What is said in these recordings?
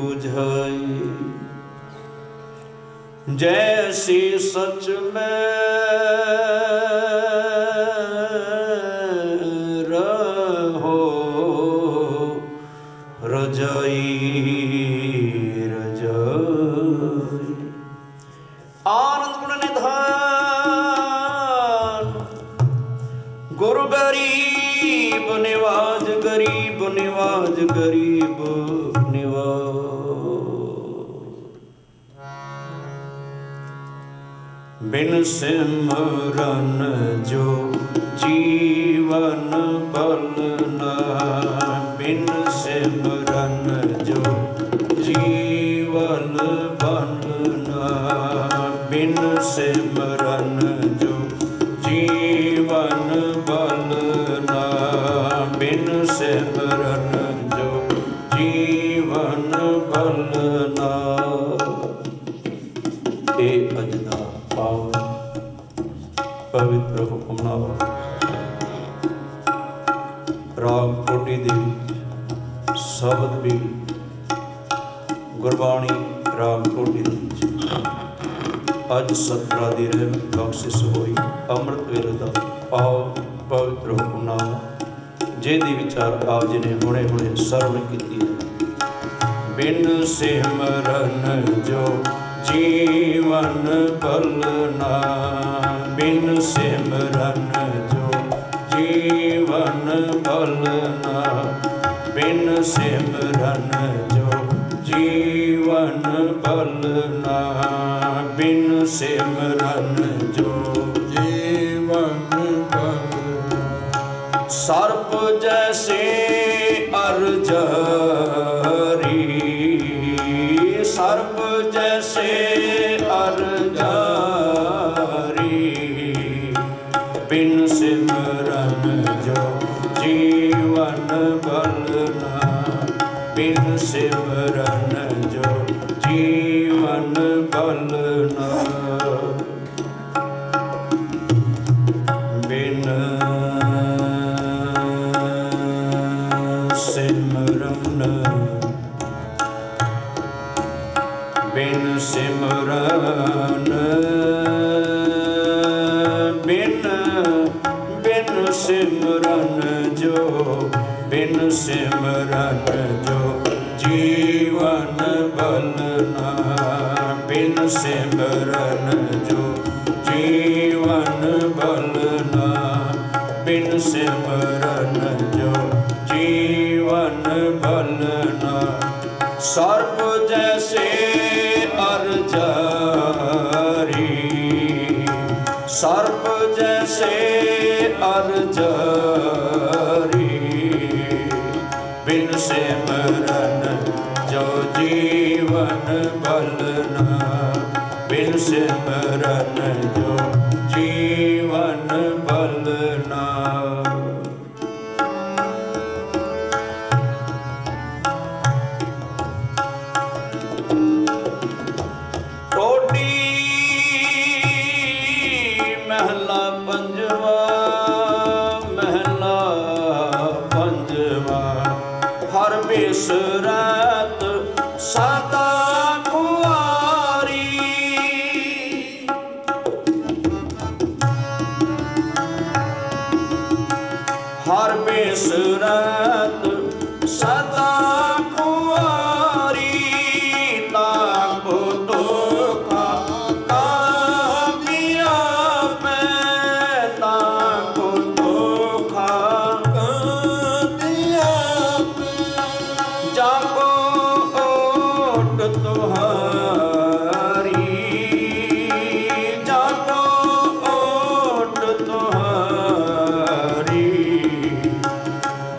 बुझाई। जैसी सच में रहो रजाई रजाई। आनंद गुण निधान गुरु गरीब निवाज गरीब निवाज गरीब बिन सिमरन जो जीवन बल न। बिन सिमरन जो जीवन बल न। बिन सिमरन जो जीवन बल न। बिन सिमरन जो जीवन बल न। ए अजदा पवित्र हुक्मनामा राग कोटी दे शब्द भी गुरबाणी राग कोटी दे अज सतरा दी रहमत बख्शिश होई। अमृत वेले दा पाओ पवित्र हुक्मनामा जिहदी विचार आप जी ने हुणे हुणे सरवण कीती है। बिन सिमरन जो जीवन बल न। बिन सिमरन जो जीवन बल न। बिन सिमरन जो जीवन बल न। बिन सिमरन जो जीवन बल। सर्प जैसे अरजारी सर्प जैसे अरजारी। बिन सिमरन जो जीवन बल न। बिन सिमरन जो जीवन बल न। बिन सिमरन बिन सिमरन बिन बिन सिमरन जो बिन सिमरन जो जीवन बल न। बिन सिमरन जो जीवन बल न। बिन सिमरन जो जीवन बल न। सर्प जैसे अरजारी सर्प जैसे अरजारी। बिन सिमरन जो जीवन बल न। बिन सिमरन जो जीवन बल न। महला पंजवा हर बिसरत सदा कुआरी। हर बिसरत सदा कुआरी। ताको तो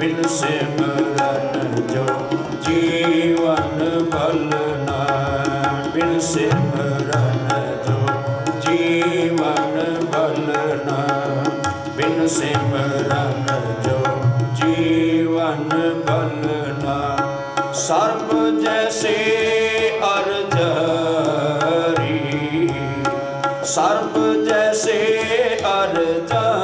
बिन सिमरन जो जीवन बल न। बिन सिमरन जो जीवन बल न। बिन सिमरन जो जीवन बल न। सर्प जैसे अरजारी सर्प जैसे अरजारी।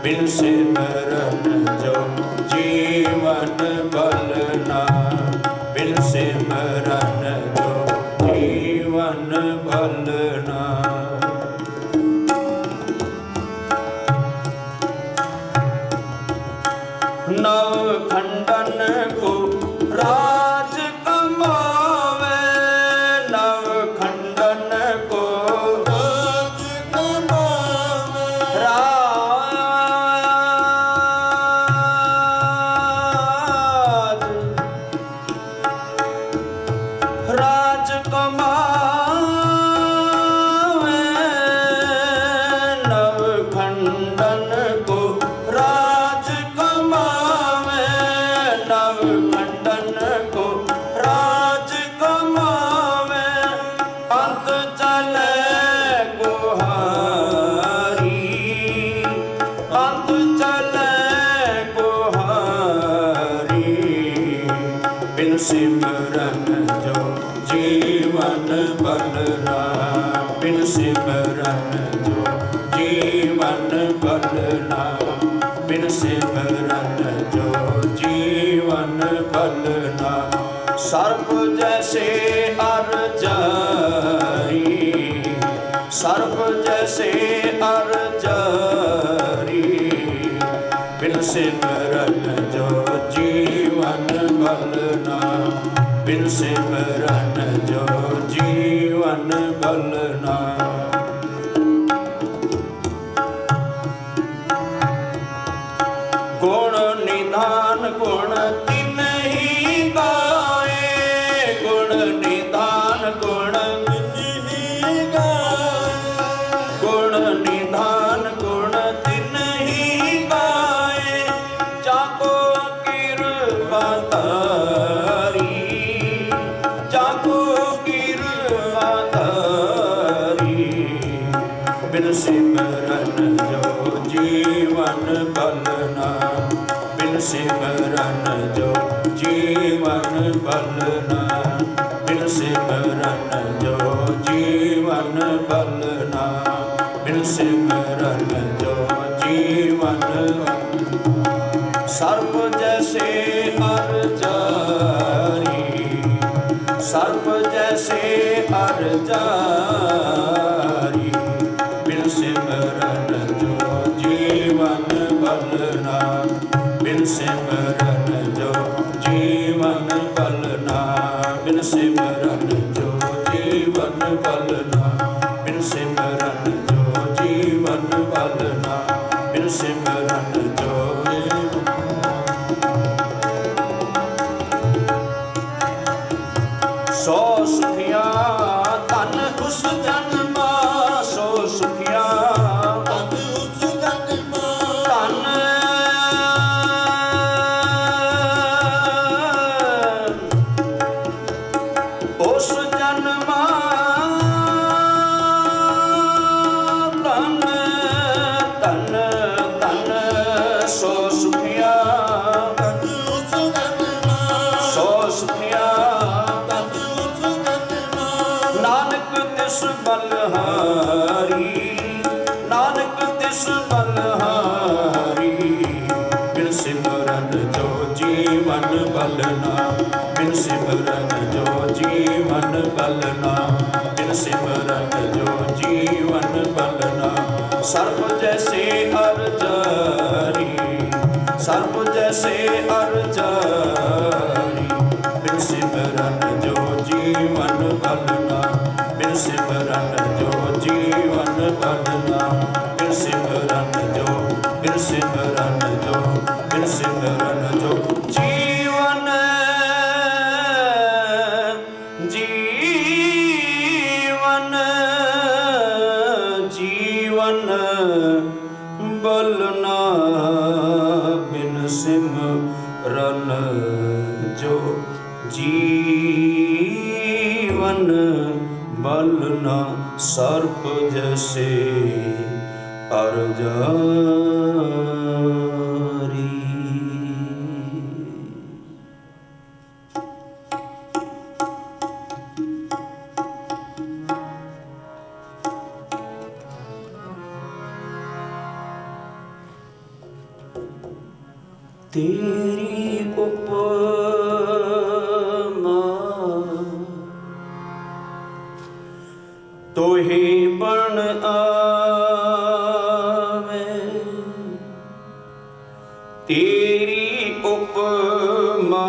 बिन सिमरन जो जीवन बल न। बिन सिमरन जो जीवन भलना। नव खंडन को राज कमावे, नव खंडन को राज कमावे, राज कमावे, नव खंडन को राज कमावे, नव खंडन को राज कमावे, अंत चले गुहारी, अंत चले गुहारी, बिन सिमरन जो जीवन भलना, बिन सिमरन जो जीवन भलना, बिन सिमरन जो जीवन भलना। सर्प जैसे अर जारी, सर्प जैसे अर जारी, बिन सिमरन जो जीवन भलना, बिन सिमरन जो जीवन भलना। गुण निधान गुण तिन्हि गाए, गुण निधान गुण तिन्हि गाए, गुण निधान गुण तिन्हि गाए, जाको कृपा तारी, जाको कृपा तारी, बिन सिमरन जो जीवन भलना, बिन सिमरन जो जीवन भलना, बिन सिमरन जो जीवन भलना, बिन सिमरन जो जीवन। सर्प जैसे अर जारी, सर्प जैसे अर जारी, बिन सिमरन जो जीवन भलना, बिन सिमरन जो जीवन भलना, बिन सिमरन जो जीवन भलना, बिन सिमरन जो जीवन भलना, बिन सिमरन जो सो सुखिया तन उस जन्मा, सो सुखिया तन उस जन्मा, तन उस जन्मा, तन तन तन सो सुखिया तन उस जन्मा, सो सुखिया नानक तिस बलहारी, नानक तिस बलहारी, बिन सिमरन जो जीवन भलना, बिन सिमरन जो जीवन भलना, बिन सिमरन जो जीवन भलना। सर्प जैसे अर जारी, सर्प जैसे अर जारी, बिन सिमरन जो जीवन भलना, बिन सिमरन जो जीवन भलना, बिन सिमरन जो, बिन सिमरन जो, बिन सिमरन जो जीवन जीवन जीवन भलना, बिन सिमरन जो जीवन भलना। सर्प जैसे अर जारी। तेरी उपमा तोहि बन आवे, तेरी उपमा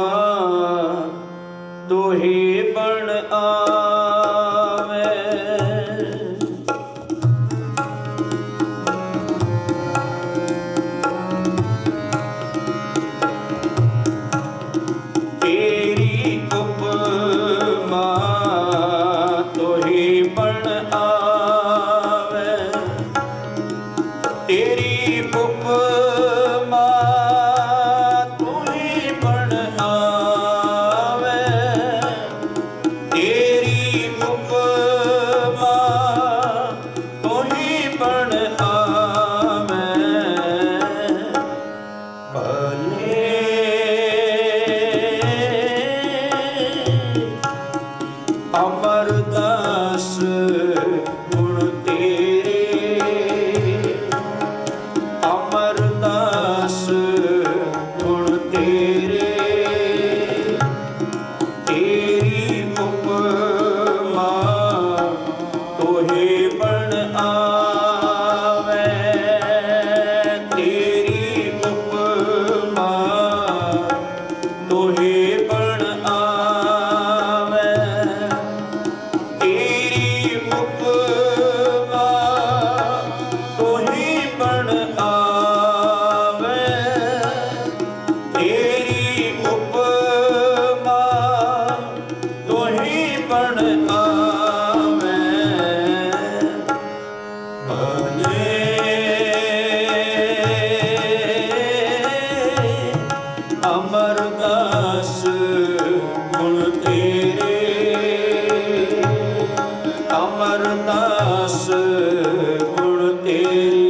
तोहि बन आवे। तेरी उपमा तोहि बन आवे, तेरी उपमा तोहि बन आवे, तेरी उपमा तोहि बन आवे। भले अमरदास गुण तेरे, अमरदास गुण तेरे, तेरी उपमा तोहि बन आवे, तेरी उपमा तोहि बन आवे, तेरी उपमा तोहि बन आवे, तेरी उपमा तोहि बन आवे। भले अमरदास गुण तेरे, अमरदास गुण तेरे।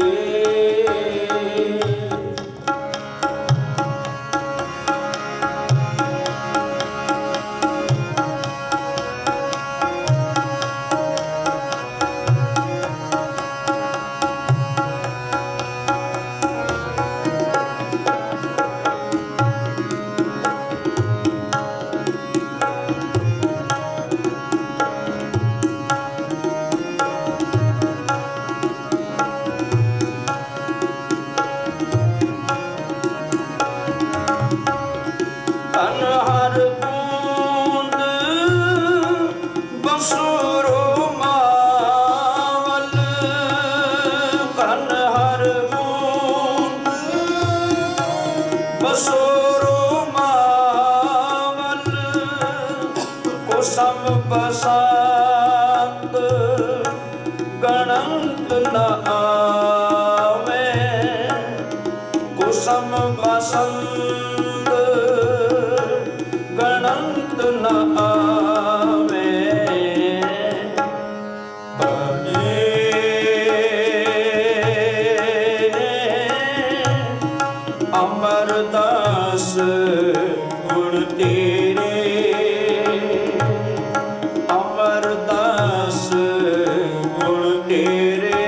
हर बूंद बसुरो मावल, कन हर बूंद बसुरो मावल, कुसम बसंत गणंत न आवे, कुसम बसंत गणंत न आवे। भले अमरदास गुण तेरे, अमरदास गुण तेरे,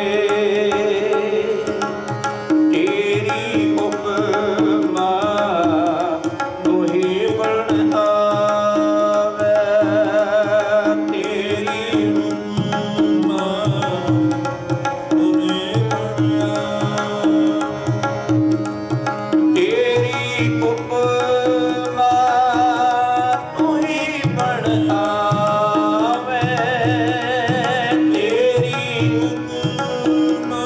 तेरी उपमा तोहि बन आवे, तेरी उपमा तोहि बन आवे, तेरी उपमा तोहि बन आवे, तेरी उपमा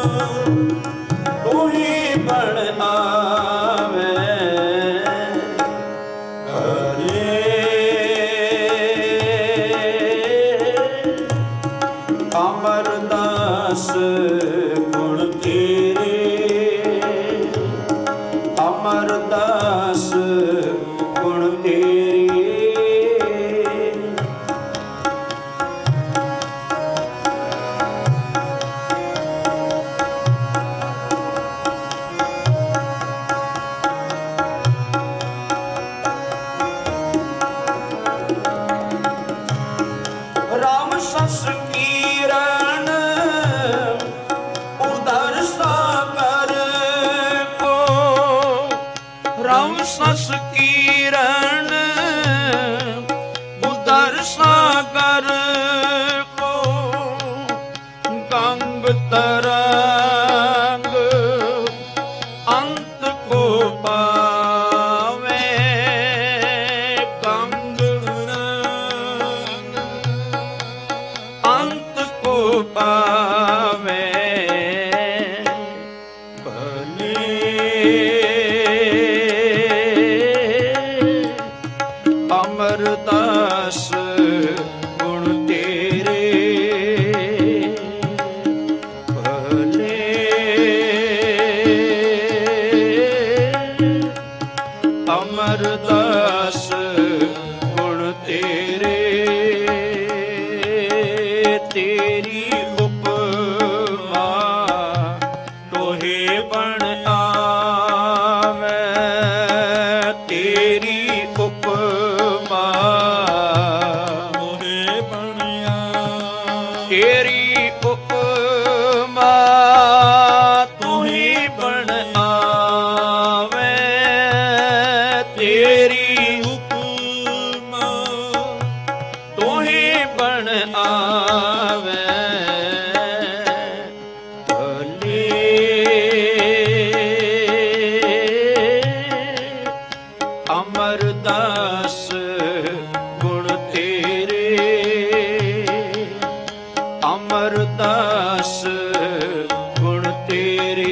तोहि बन आवे। हरे अमरदास गुण तेरे, अमरदास गुण तेरे। राम सस किरण उधर सागर को, राम सस किरण उधर सागर को, ਤਰੰਗ ਅੰਤ ਕੋ ਪਾਵੇ ਕੰਗ ਅੰਤ ਕੋ ਪਾਵੇ ਭਲੇ ਅਮਰਦਾਸ ਗੁਣ ਤੇਰੇ ਭਲੇ ਅਮਰਦਾਸ ਗੁਣ ਤੇਰੇ ਤੇਰੀ ਉਪਮਾ ਤੋਹੇ ਬਣ ਆਵੈ ਤੇਰੀ ਉਪਮਾ ਤੋਹੇ ਬਣ ਆਵੈ ਤੇਰੀ ਉਪਮਾ ਤੋਹੇ ਬਣ ਆਵੈ ਤੇਰੀ ਉਪਮਾ ਤੋਹੇ ਬਣ ਆਵੈ ਭਲੇ ਅਮਰਦਾਸ ਗੁਣ ਤੇਰੇ ਅਮਰਦਾਸ ਗੁਣ ਤੇਰੇ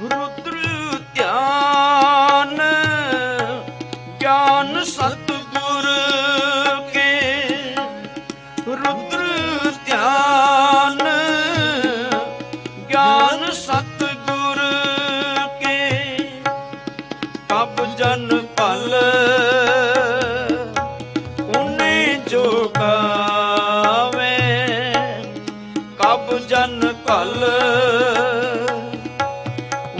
ਰੁਦਰ ਧਿਆਨ ਗਿਆਨ ਸਤਿਗੁਰ ਕੇ ਰੁਦਰ ਧਿਆਨ ਗਿਆਨ ਸਤਿਗੁਰ ਕੇ ਕਬ ਜਨ ਭਲ ਉਹਨੇ ਜੋ ਗਾਵੇ ਕਬ ਜਨ ਭਲ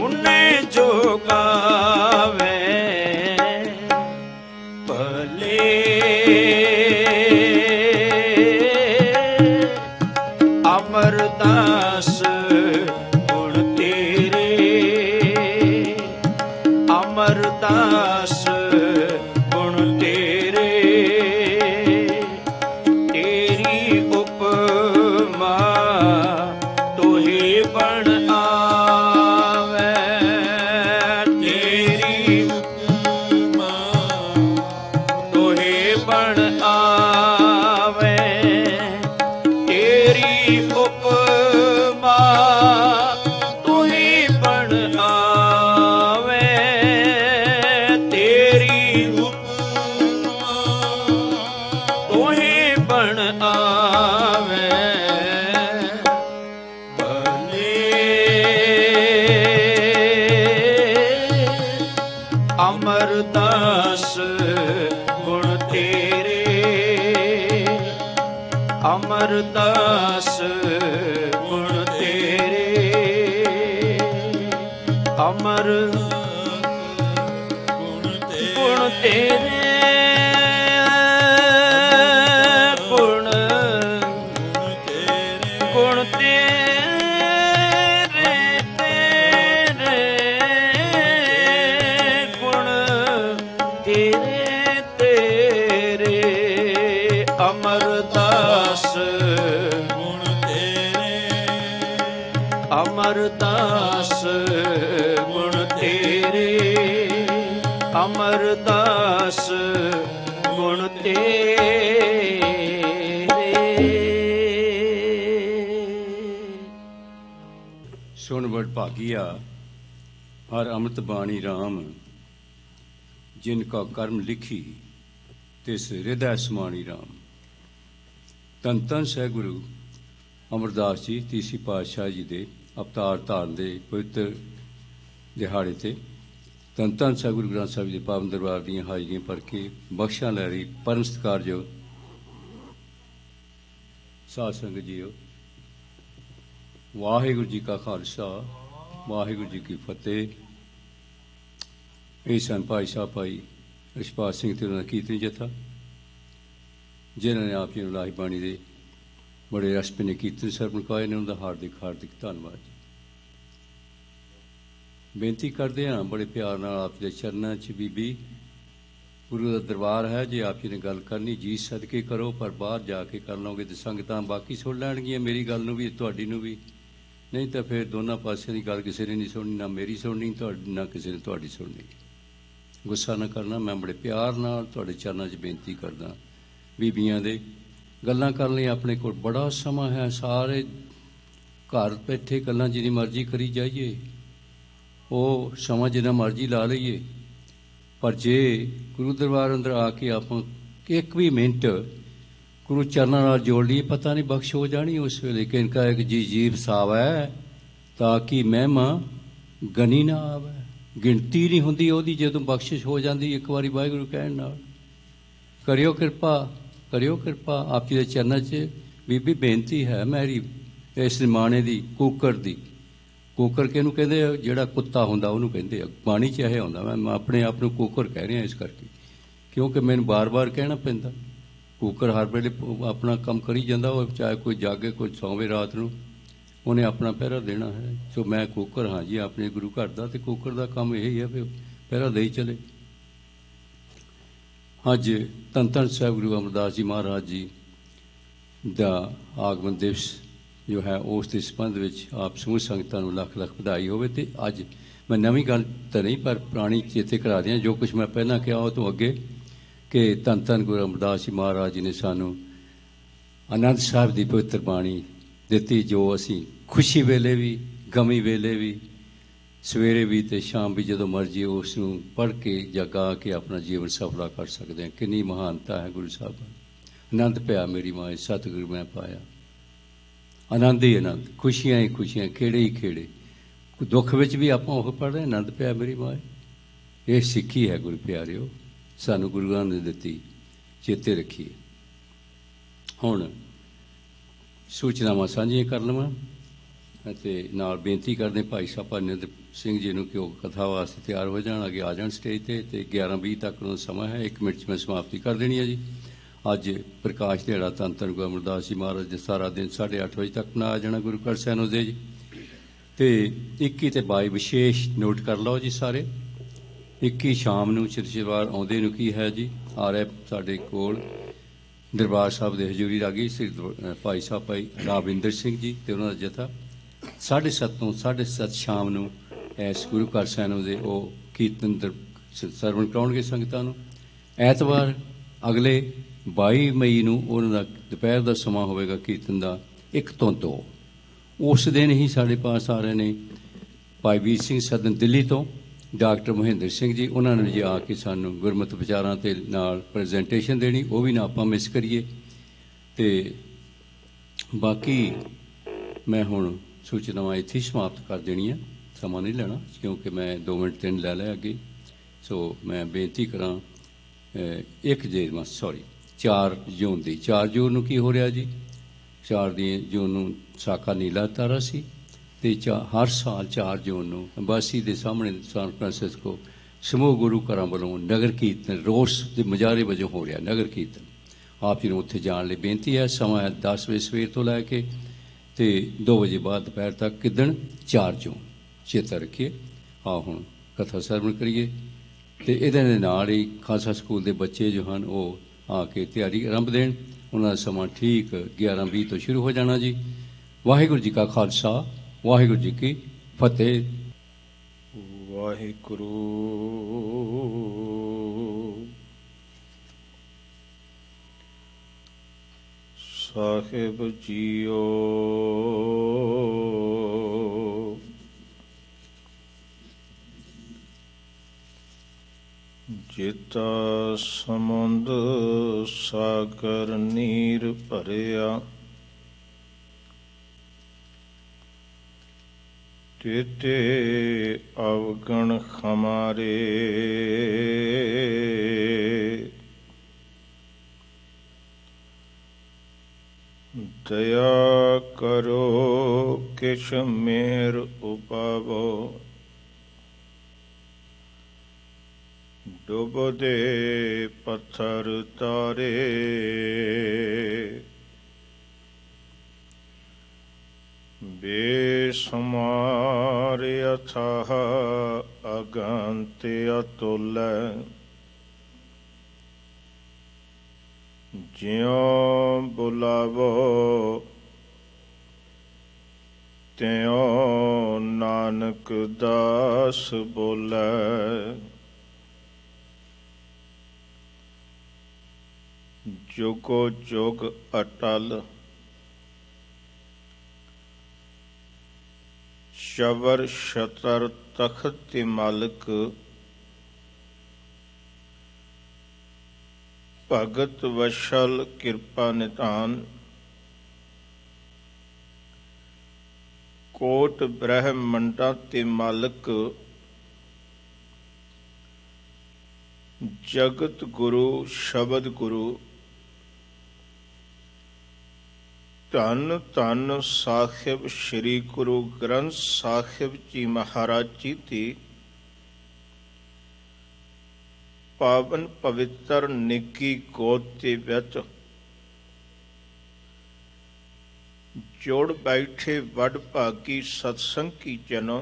ਉਹਨੇ ਜੋ ਗਾਵੇ ਭਲੇ ਅਮਰਦਾਸ ਗੁਣ ਤੇਰੇ ਅਮਰਦਾਸ ਗੁਣ ਤੇਰੇ ਤੇਰੀ ਉਪਮਾ ਤੋਹੇ ਬਣ ਆਵੈ ਤੇਰੀ ਉਪਮਾ ਤੋਹੇ ਬਣ ਆਵੈ ਤੇਰੀ ਉਪਮਾ ਤੋਹੇ ਬਣ ਆਵੈ ਤੇਰੀ ਉਪਮਾ ਤੋਹੇ ਬਣ ਆਵੈ ਅਮਰਦਾਸ ਗੁਣ ਤੇਰੇ ਅਮਰਦਾਸ ਗੁਣ ਤੇਰੇ ਅਮਰ ਗੁਣ ਤੇਰੇ ਗੁਣ ਤੇਰੇ ਤੇਰੇ ਗੁਣ ਤੇਰੇ ਤੇਰੇ ਅਮਰਦਾਸ ਗੁਣ ਤੇਰੇ ਅਮਰਦਾਸ ਗੁਣ ਤੇਰੇ ਅਮਰਦਾਸ ਗੁਣ ਤੇਰੇ ਸੁਣ ਵਡ ਭਾਗੀਆ ਹਰ ਅੰਮ੍ਰਿਤ ਬਾਣੀ ਰਾਮ ਜਿਨ ਕਾ ਕਰਮ ਲਿਖੀ ਤਿਸ ਹਿਰਦੈ ਸਮਾਣੀ ਰਾਮ। ਧੰਨ ਧੰਨ ਸਹਿ ਗੁਰੂ ਅਮਰਦਾਸ ਜੀ ਤੀਸਰੀ ਪਾਤਸ਼ਾਹ ਜੀ ਦੇ ਅਵਤਾਰ ਧਾਰਨ ਦੇ ਪਵਿੱਤਰ ਦਿਹਾੜੇ ਤੇ ਧੰਨ ਧੰਨ ਸਹਿ ਗੁਰੂ ਗ੍ਰੰਥ ਸਾਹਿਬ ਜੀ ਦੇ ਪਾਵਨ ਦਰਬਾਰ ਦੀਆਂ ਹਾਜ਼ਰੀਆਂ ਭਰ ਕੇ ਬਖਸ਼ਾਂ ਲੈ ਰਹੀ ਪਰਮ ਸਤਿਕਾਰਯੋਗ ਸਾਧ ਸੰਗਤ ਜੀਓ, ਵਾਹਿਗੁਰੂ ਜੀ ਕਾ ਖਾਲਸਾ ਵਾਹਿਗੁਰੂ ਜੀ ਕੀ ਫਤਿਹ। ਇਹ ਸਨ ਭਾਈ ਸਾਹਿਬ ਭਾਈ ਰਿਸ਼ਪਾਲ ਸਿੰਘ ਤੇ ਉਹਨਾਂ ਦਾ ਕੀਰਤਨ ਜਥਾ ਜਿਨ੍ਹਾਂ ਨੇ ਆਪ ਜੀ ਨੂੰ ਲਾਹੀ ਬਾਣੀ ਦੇ ਬੜੇ ਰਸਪਨੇ ਕੀਰਤਨ ਸਰਵਣ ਕਰਵਾਏ ਨੇ, ਉਹਨਾਂ ਦਾ ਹਾਰਦਿਕ ਹਾਰਦਿਕ ਧੰਨਵਾਦ ਜੀ। ਬੇਨਤੀ ਕਰਦੇ ਹਾਂ ਬੜੇ ਪਿਆਰ ਨਾਲ ਆਪ ਦੇ ਚਰਨਾਂ 'ਚ, ਬੀਬੀ ਗੁਰੂ ਦਾ ਦਰਬਾਰ ਹੈ, ਜੇ ਆਪ ਜੀ ਨੇ ਗੱਲ ਕਰਨੀ ਜੀ ਸਦਕੇ ਕਰੋ, ਪਰ ਬਾਹਰ ਜਾ ਕੇ ਕਰ ਲਓਗੇ ਤਾਂ ਸੰਗਤਾਂ ਬਾਕੀ ਸੁਣ ਲੈਣਗੀਆਂ, ਮੇਰੀ ਗੱਲ ਨੂੰ ਵੀ ਤੁਹਾਡੀ ਨੂੰ ਵੀ, ਨਹੀਂ ਤਾਂ ਫਿਰ ਦੋਨਾਂ ਪਾਸਿਆਂ ਦੀ ਗੱਲ ਕਿਸੇ ਨੇ ਨਹੀਂ ਸੁਣਨੀ, ਨਾ ਮੇਰੀ ਸੁਣਨੀ ਤੁਹਾਡੀ, ਨਾ ਕਿਸੇ ਨੇ ਤੁਹਾਡੀ ਸੁਣਨੀ। ਗੁੱਸਾ ਨਾ ਕਰਨਾ, ਮੈਂ ਬੜੇ ਪਿਆਰ ਨਾਲ ਤੁਹਾਡੇ ਚਰਨਾਂ 'ਚ ਬੇਨਤੀ ਕਰਦਾ। ਬੀਬੀਆਂ ਦੇ ਗੱਲਾਂ ਕਰਨ ਲਈ ਆਪਣੇ ਕੋਲ ਬੜਾ ਸਮਾਂ ਹੈ, ਸਾਰੇ ਘਰ ਬੈਠੇ ਗੱਲਾਂ ਜਿੰਨੀ ਮਰਜ਼ੀ ਕਰੀ ਜਾਈਏ, ਉਹ ਸਮਾਂ ਜਿੰਨਾ ਮਰਜ਼ੀ ਲਾ ਲਈਏ, ਪਰ ਜੇ ਗੁਰੂ ਦਰਬਾਰ ਅੰਦਰ ਆ ਕੇ ਆਪਾਂ ਇੱਕ ਵੀ ਮਿੰਟ ਗੁਰੂ ਚਰਨਾਂ ਨਾਲ ਜੋੜ ਲਈਏ, ਪਤਾ ਨਹੀਂ ਬਖਸ਼ ਹੋ ਜਾਣੀ ਉਸ ਵੇਲੇ। ਕਿਨਕਾ ਇੱਕ ਜੀ ਜੀਵ ਸਾਵੈ ਤਾਂ ਕਿ ਮਹਿਮਾ ਗਨੀ ਨਾ ਆਵੈ, ਗਿਣਤੀ ਨਹੀਂ ਹੁੰਦੀ ਉਹਦੀ ਜਦੋਂ ਬਖਸ਼ਿਸ਼ ਹੋ ਜਾਂਦੀ ਇੱਕ ਵਾਰੀ ਵਾਹਿਗੁਰੂ ਕਹਿਣ ਨਾਲ। ਕਰਿਓ ਕਿਰਪਾ, ਕਰਿਓ ਕਿਰਪਾ। ਆਪ ਜੀ ਦੇ ਚਰਨਾਂ 'ਚ ਬੀਬੀ ਬੇਨਤੀ ਹੈ ਮੇਰੀ, ਇਸ ਨਿਮਾਣੇ ਦੀ ਕੂਕਰ ਦੀ। ਕੂਕਰ ਕਿਹਨੂੰ ਕਹਿੰਦੇ ਆ? ਜਿਹੜਾ ਕੁੱਤਾ ਹੁੰਦਾ ਉਹਨੂੰ ਕਹਿੰਦੇ ਆ, ਬਾਣੀ 'ਚ ਇਹ ਆਉਂਦਾ। ਮੈਂ ਆਪਣੇ ਆਪ ਨੂੰ ਕੂਕਰ ਕਹਿ ਰਿਹਾ ਇਸ ਕਰਕੇ, ਕਿਉਂਕਿ ਮੈਨੂੰ ਬਾਰ-ਬਾਰ ਕਹਿਣਾ ਪੈਂਦਾ। ਕੂਕਰ ਹਰ ਵੇਲੇ ਆਪਣਾ ਕੰਮ ਕਰੀ ਜਾਂਦਾ, ਉਹ ਚਾਹੇ ਕੋਈ ਜਾਗੇ ਕੋਈ ਸੌਵੇ ਰਾਤ ਨੂੰ, ਉਹਨੇ ਆਪਣਾ ਪਹਿਰਾ ਦੇਣਾ ਹੈ। ਸੋ ਮੈਂ ਕੂਕਰ ਹਾਂ ਜੀ ਆਪਣੇ ਗੁਰੂ ਘਰ ਦਾ, ਅਤੇ ਕੂਕਰ ਦਾ ਕੰਮ ਇਹੀ ਹੈ ਵੀ ਪਹਿਰਾ ਦੇਈ ਚਲੇ। ਅੱਜ ਧੰਨ ਧੰਨ ਸਾਹਿਬ ਗੁਰੂ ਅਮਰਦਾਸ ਜੀ ਮਹਾਰਾਜ ਜੀ ਦਾ ਆਗਮਨ ਦਿਵਸ ਜੋ ਹੈ, ਉਸ ਦੇ ਸੰਬੰਧ ਵਿੱਚ ਆਪ ਸਮੂਹ ਸੰਗਤਾਂ ਨੂੰ ਲੱਖ ਲੱਖ ਵਧਾਈ ਹੋਵੇ। ਅਤੇ ਅੱਜ ਮੈਂ ਨਵੀਂ ਗੱਲ ਤਾਂ ਨਹੀਂ, ਪਰ ਪੁਰਾਣੀ ਚੇਤੇ ਕਰਾ ਦਿਆਂ ਜੋ ਕੁਛ ਮੈਂ ਪਹਿਲਾਂ ਕਿਹਾ ਉਹ ਤੋਂ ਅੱਗੇ, ਕਿ ਧੰਨ ਧੰਨ ਗੁਰੂ ਅਮਰਦਾਸ ਜੀ ਮਹਾਰਾਜ ਜੀ ਨੇ ਸਾਨੂੰ ਆਨੰਦ ਸਾਹਿਬ ਦੀ ਪਵਿੱਤਰ ਬਾਣੀ ਦਿੱਤੀ, ਜੋ ਅਸੀਂ ਖੁਸ਼ੀ ਵੇਲੇ ਵੀ, ਗਮੀ ਵੇਲੇ ਵੀ, ਸਵੇਰੇ ਵੀ ਅਤੇ ਸ਼ਾਮ ਵੀ, ਜਦੋਂ ਮਰਜ਼ੀ ਉਸ ਨੂੰ ਪੜ੍ਹ ਕੇ ਜਾਂ ਗਾ ਕੇ ਆਪਣਾ ਜੀਵਨ ਸਫਲਾ ਕਰ ਸਕਦੇ ਹਾਂ। ਕਿੰਨੀ ਮਹਾਨਤਾ ਹੈ ਗੁਰੂ ਸਾਹਿਬ। ਆਨੰਦ ਪਿਆ ਮੇਰੀ ਮਾਏ, ਸਤਿਗੁਰੂ ਮੈਂ ਪਾਇਆ। ਆਨੰਦ ਹੀ ਆਨੰਦ, ਖੁਸ਼ੀਆਂ ਹੀ ਖੁਸ਼ੀਆਂ, ਖੇੜੇ ਹੀ ਖੇੜੇ। ਦੁੱਖ ਵਿੱਚ ਵੀ ਆਪਾਂ ਉਹ ਪੜ੍ਹ ਰਹੇ, ਆਨੰਦ ਪਿਆ ਮੇਰੀ ਮਾਏ। ਇਹ ਸਿੱਖੀ ਹੈ ਗੁਰੂ ਪਿਆਰਿਓ, ਸਾਨੂੰ ਗੁਰੂਆਂ ਨੇ ਦਿੱਤੀ, ਚੇਤੇ ਰੱਖੀਏ। ਹੁਣ ਸੂਚਨਾਵਾਂ ਸਾਂਝੀਆਂ ਕਰ ਲਵਾਂ ਅਤੇ ਨਾਲ ਬੇਨਤੀ ਕਰਦੇ ਭਾਈ ਸਾਹਿਬ ਭਜਨਿੰਦਰ ਸਿੰਘ ਜੀ ਨੂੰ ਕਿ ਉਹ ਕਥਾ ਵਾਸਤੇ ਤਿਆਰ ਹੋ ਜਾਣ, ਅੱਗੇ ਆ ਜਾਣ ਸਟੇਜ 'ਤੇ। ਅਤੇ 11:20 ਤੱਕ ਦਾ ਸਮਾਂ ਹੈ, 1 ਮਿੰਟ 'ਚ ਮੈਂ ਸਮਾਪਤੀ ਕਰ ਦੇਣੀ ਹੈ ਜੀ। ਅੱਜ ਪ੍ਰਕਾਸ਼ ਦਿਹਾੜਾ ਧੰਨ ਧੰਨ ਗੁਰੂ ਅਮਰਦਾਸ ਜੀ ਮਹਾਰਾਜ ਦੇ ਸਾਰਾ ਦਿਨ 8:30 ਵਜੇ ਤੱਕ ਨਾ ਆ ਜਾਣਾ ਗੁਰੂ ਘਰ ਸਾਹਿਬ ਦੇ ਜੀ। ਅਤੇ 21 ਅਤੇ 22 ਵਿਸ਼ੇਸ਼ ਨੋਟ ਕਰ ਲਓ ਜੀ ਸਾਰੇ। 21 ਸ਼ਾਮ ਨੂੰ ਸ਼ਨੀਵਾਰ ਆਉਂਦੇ ਨੂੰ ਕੀ ਹੈ ਜੀ, ਆ ਰਿਹਾ ਸਾਡੇ ਕੋਲ ਦਰਬਾਰ ਸਾਹਿਬ ਦੇ ਹਜ਼ੂਰੀ ਰਾਗੀ ਸ੍ਰੀ ਭਾਈ ਸਾਹਿਬ ਭਾਈ ਰਾਵਿੰਦਰ ਸਿੰਘ ਜੀ ਅਤੇ ਉਹਨਾਂ ਦਾ ਜਥਾ 7:30 ਤੋਂ 7:30 ਸ਼ਾਮ ਨੂੰ ਇਸ ਗੁਰੂ ਘਰ ਸਾਹਿਬ ਦੇ ਉਹ ਕੀਰਤਨ ਸਰਵਣ ਕਰਾਉਣਗੇ ਸੰਗਤਾਂ ਨੂੰ। ਐਤਵਾਰ ਅਗਲੇ 22 ਮਈ ਨੂੰ ਉਹਨਾਂ ਦਾ ਦੁਪਹਿਰ ਦਾ ਸਮਾਂ ਹੋਵੇਗਾ ਕੀਰਤਨ ਦਾ 1 ਤੋਂ 2। ਉਸ ਦਿਨ ਹੀ ਸਾਡੇ ਪਾਸ ਆ ਰਹੇ ਨੇ ਭਾਈ ਵੀਰ ਸਿੰਘ ਸਦਨ ਦਿੱਲੀ ਤੋਂ, ਡਾਕਟਰ ਮਹਿੰਦਰ ਸਿੰਘ ਜੀ। ਉਹਨਾਂ ਨੇ ਜੀ ਆ ਕੇ ਸਾਨੂੰ ਗੁਰਮਤਿ ਵਿਚਾਰਾਂ ਦੇ ਨਾਲ ਪ੍ਰੈਜੈਂਟੇਸ਼ਨ ਦੇਣੀ, ਉਹ ਵੀ ਨਾ ਆਪਾਂ ਮਿਸ ਕਰੀਏ। ਅਤੇ ਬਾਕੀ ਮੈਂ ਹੁਣ ਸੂਚਨਾਵਾਂ ਇੱਥੇ ਹੀ ਸਮਾਪਤ ਕਰ ਦੇਣੀਆਂ, ਸਮਾਂ ਨਹੀਂ ਲੈਣਾ, ਕਿਉਂਕਿ ਮੈਂ 2 ਮਿੰਟ 3 ਲੈ ਲਿਆ ਅੱਗੇ। ਸੋ ਮੈਂ ਬੇਨਤੀ ਕਰਾਂ 4 ਜੂਨ ਦੀ, 4 ਜੂਨ ਨੂੰ ਕੀ ਹੋ ਰਿਹਾ ਜੀ? 4 ਜੂਨ ਨੂੰ ਸਾਕਾ ਨੀਲਾ ਤਾਰਾ ਸੀ, ਅਤੇ ਹਰ ਸਾਲ 4 ਜੂਨ ਨੂੰ ਅੰਬਾਸੀ ਦੇ ਸਾਹਮਣੇ ਸੈਨ ਫਰਾਂਸਿਸਕੋ ਸਮੂਹ ਗੁਰੂ ਘਰਾਂ ਵੱਲੋਂ ਨਗਰ ਕੀਰਤਨ ਰੋਸ ਦੇ ਮੁਜ਼ਾਹਰੇ ਵਜੋਂ ਹੋ ਰਿਹਾ ਨਗਰ ਕੀਰਤਨ। ਆਪ ਜੀ ਨੂੰ ਉੱਥੇ ਜਾਣ ਲਈ ਬੇਨਤੀ ਹੈ। ਸਮਾਂ ਹੈ 10 ਵਜੇ ਸਵੇਰ ਤੋਂ ਲੈ ਕੇ ਅਤੇ 2 ਵਜੇ ਬਾਅਦ ਦੁਪਹਿਰ ਤੱਕ। ਕਿੱਦਣ? 4 ਜੂਨ, ਚੇਤਾ ਰੱਖੀਏ। ਆਓ ਹੁਣ ਕਥਾ ਸਰਵਣ ਕਰੀਏ, ਅਤੇ ਇਹਦੇ ਦੇ ਨਾਲ ਹੀ ਖਾਲਸਾ ਸਕੂਲ ਦੇ ਬੱਚੇ ਜੋ ਹਨ ਉਹ ਆ ਕੇ ਤਿਆਰੀ ਆਰੰਭ ਦੇਣ। ਉਹਨਾਂ ਦਾ ਸਮਾਂ ਠੀਕ 11:20 ਤੋਂ ਸ਼ੁਰੂ ਹੋ ਜਾਣਾ ਜੀ। ਵਾਹਿਗੁਰੂ ਜੀ ਕਾ ਖਾਲਸਾ, ਵਾਹਿਗੁਰੂ ਜੀ ਕੀ ਫਤਿਹ। ਵਾਹਿਗੁਰੂ ਸਾਹਿਬ ਜੀਓ, ਜਿਤਾ ਸਮੁੰਦ ਸਾਗਰ ਨੀਰ ਭਰਿਆ, ਤੇਤੇ ਅਵਗਣ ਹਮਾਰੇ, ਦਇਆ ਕਰੋ ਕਿਛ ਮੇਰ ਉਪਾਵੋ, ਡੁੱਬਦੇ ਪੱਥਰ ਤਾਰੇ, ਬੇਸੁਮਾਰ ਅਥਾਹ ਅਗੰਤ ਅਤੁਲੈ, ਜਿਉ ਬੁਲਾਵੋ ਤਿਉ ਨਾਨਕ ਦਾਸ ਬੋਲੇ। ਜੁਗੋ ਜੁਗ ਅਟਲ ਸ਼ਬਰ ਸ਼ਤਰ ਤਖਤ ਤੇ ਮਾਲਕ, ਭਗਤ ਵਸ਼ਲ ਕਿਰਪਾ ਨਿਧਾਨ, ਕੋਟ ਬ੍ਰਹਮੰਡਾਂ ਤੇ ਮਾਲਕ, ਜਗਤ ਗੁਰੂ ਸ਼ਬਦ ਗੁਰੂ। ਧੰਨ ਧੰਨ ਸਾਹਿਬ ਸ੍ਰੀ ਗੁਰੂ ਗ੍ਰੰਥ ਸਾਹਿਬ ਜੀ ਮਹਾਰਾਜ ਜੀ ਦੀ ਪਾਵਨ ਪਵਿੱਤਰ ਨਿੱਕੀ ਗੋਦ ਦੇ ਵਿੱਚ ਜੋੜ ਬੈਠੇ ਵੱਡ ਭਾਗੀ ਸਤਸੰਗੀ ਜਨੋ,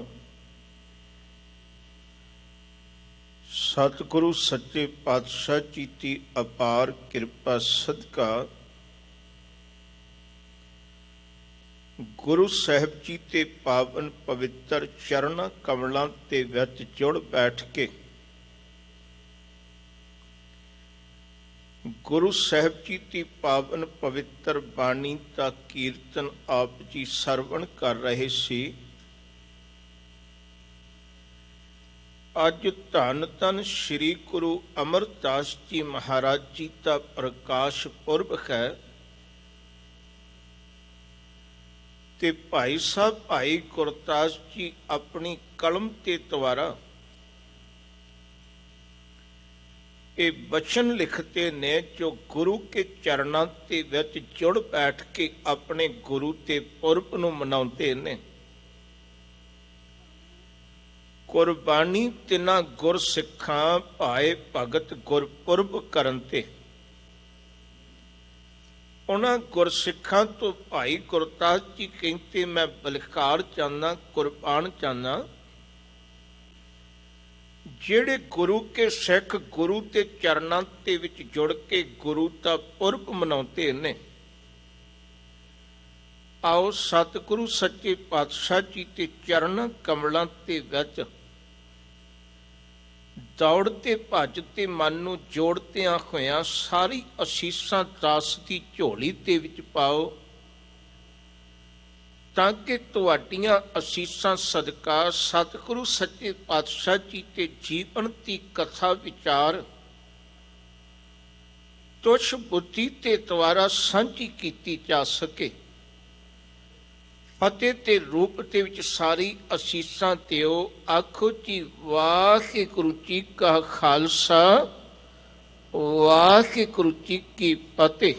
ਸਤਿਗੁਰੂ ਸੱਚੇ ਪਾਤਸ਼ਾਹ ਜੀ ਦੀ ਅਪਾਰ ਕਿਰਪਾ ਸਦਕਾ ਗੁਰੂ ਸਾਹਿਬ ਜੀ ਤੇ ਪਾਵਨ ਪਵਿੱਤਰ ਚਰਨ ਕਮਲਾਂ ਦੇ ਵਿੱਚ ਜੁੜ ਬੈਠ ਕੇ ਗੁਰੂ ਸਾਹਿਬ ਜੀ ਦੀ ਪਾਵਨ ਪਵਿੱਤਰ ਬਾਣੀ ਦਾ ਕੀਰਤਨ ਆਪ ਜੀ ਸਰਵਣ ਕਰ ਰਹੇ ਸੀ। ਅੱਜ ਧੰਨ ਧੰਨ ਸ੍ਰੀ ਗੁਰੂ ਅਮਰਦਾਸ ਜੀ ਮਹਾਰਾਜ ਜੀ ਦਾ ਪ੍ਰਕਾਸ਼ ਪੁਰਬ ਹੈ ਤੇ ਭਾਈ ਸਾਹਿਬ ਭਾਈ ਗੁਰਦਾਸ ਜੀ ਆਪਣੀ ਕਲਮ ਤੇ ਦੁਆਰਾ ਇਹ ਬਚਨ ਲਿਖਤੇ ਨੇ ਜੋ ਗੁਰੂ ਕੇ ਚਰਨਾਂ ਦੇ ਵਿੱਚ ਜੁੜ ਬੈਠ ਕੇ ਆਪਣੇ ਗੁਰੂ ਤੇ ਪੁਰਬ ਨੂੰ ਮਨਾਉਂਦੇ ਨੇ। ਕੁਰਬਾਨੀ ਤਿਨਾ ਗੁਰ ਸਿੱਖਾਂ ਭਾਏ ਭਗਤ ਗੁਰਪੁਰਬ ਕਰਨ ਤੇ, ਉਹਨਾਂ ਗੁਰਸਿੱਖਾਂ ਤੋਂ ਭਾਈ ਗੁਰਦਾਸ ਜੀ ਕਹਿੰਦੇ ਮੈਂ ਬਲਿਕਾਰ ਚਾਹੁੰਦਾ, ਕੁਰਬਾਨ ਚਾਹੁੰਦਾ, ਜਿਹੜੇ ਗੁਰੂ ਕੇ ਸਿੱਖ ਗੁਰੂ ਦੇ ਚਰਨਾਂ ਦੇ ਵਿੱਚ ਜੁੜ ਕੇ ਗੁਰੂ ਦਾ ਪੁਰਬ ਮਨਾਉਂਦੇ ਨੇ। ਆਓ ਸਤਿਗੁਰੂ ਸੱਚੇ ਪਾਤਸ਼ਾਹ ਜੀ ਦੇ ਚਰਨ ਕਮਲਾਂ ਦੇ ਵਿੱਚ ਦੌੜਦੇ ਭੱਜਦੇ ਮਨ ਨੂੰ ਜੋੜਦਿਆਂ ਹੋਇਆਂ ਸਾਰੀ ਅਸੀਸਾਂ ਦਾਸ ਦੀ ਝੋਲੀ ਦੇ ਵਿੱਚ ਪਾਓ, ਤਾਂ ਕਿ ਤੁਹਾਡੀਆਂ ਅਸੀਸਾਂ ਸਦਕਾ ਸਤਿਗੁਰੂ ਸੱਚੇ ਪਾਤਸ਼ਾਹ ਜੀ ਦੇ ਜੀਵਨ ਦੀ ਕਥਾ ਵਿਚਾਰ ਤੁਛ ਬੁੱਧੀ ਤੇ ਦੁਆਰਾ ਸਾਂਝੀ ਕੀਤੀ ਜਾ ਸਕੇ। ਫਤਿਹ ਤੇ ਰੂਪ ਦੇ ਵਿੱਚ ਸਾਰੀ ਅਸੀਸਾਂ ਦਿਓ। ਆਖੋ ਜੀ ਵਾਹਿਗੁਰੂ ਜੀ ਕਾ ਖਾਲਸਾ, ਵਾਹਿਗੁਰੂ ਜੀ ਕੀ ਫਤਿਹ।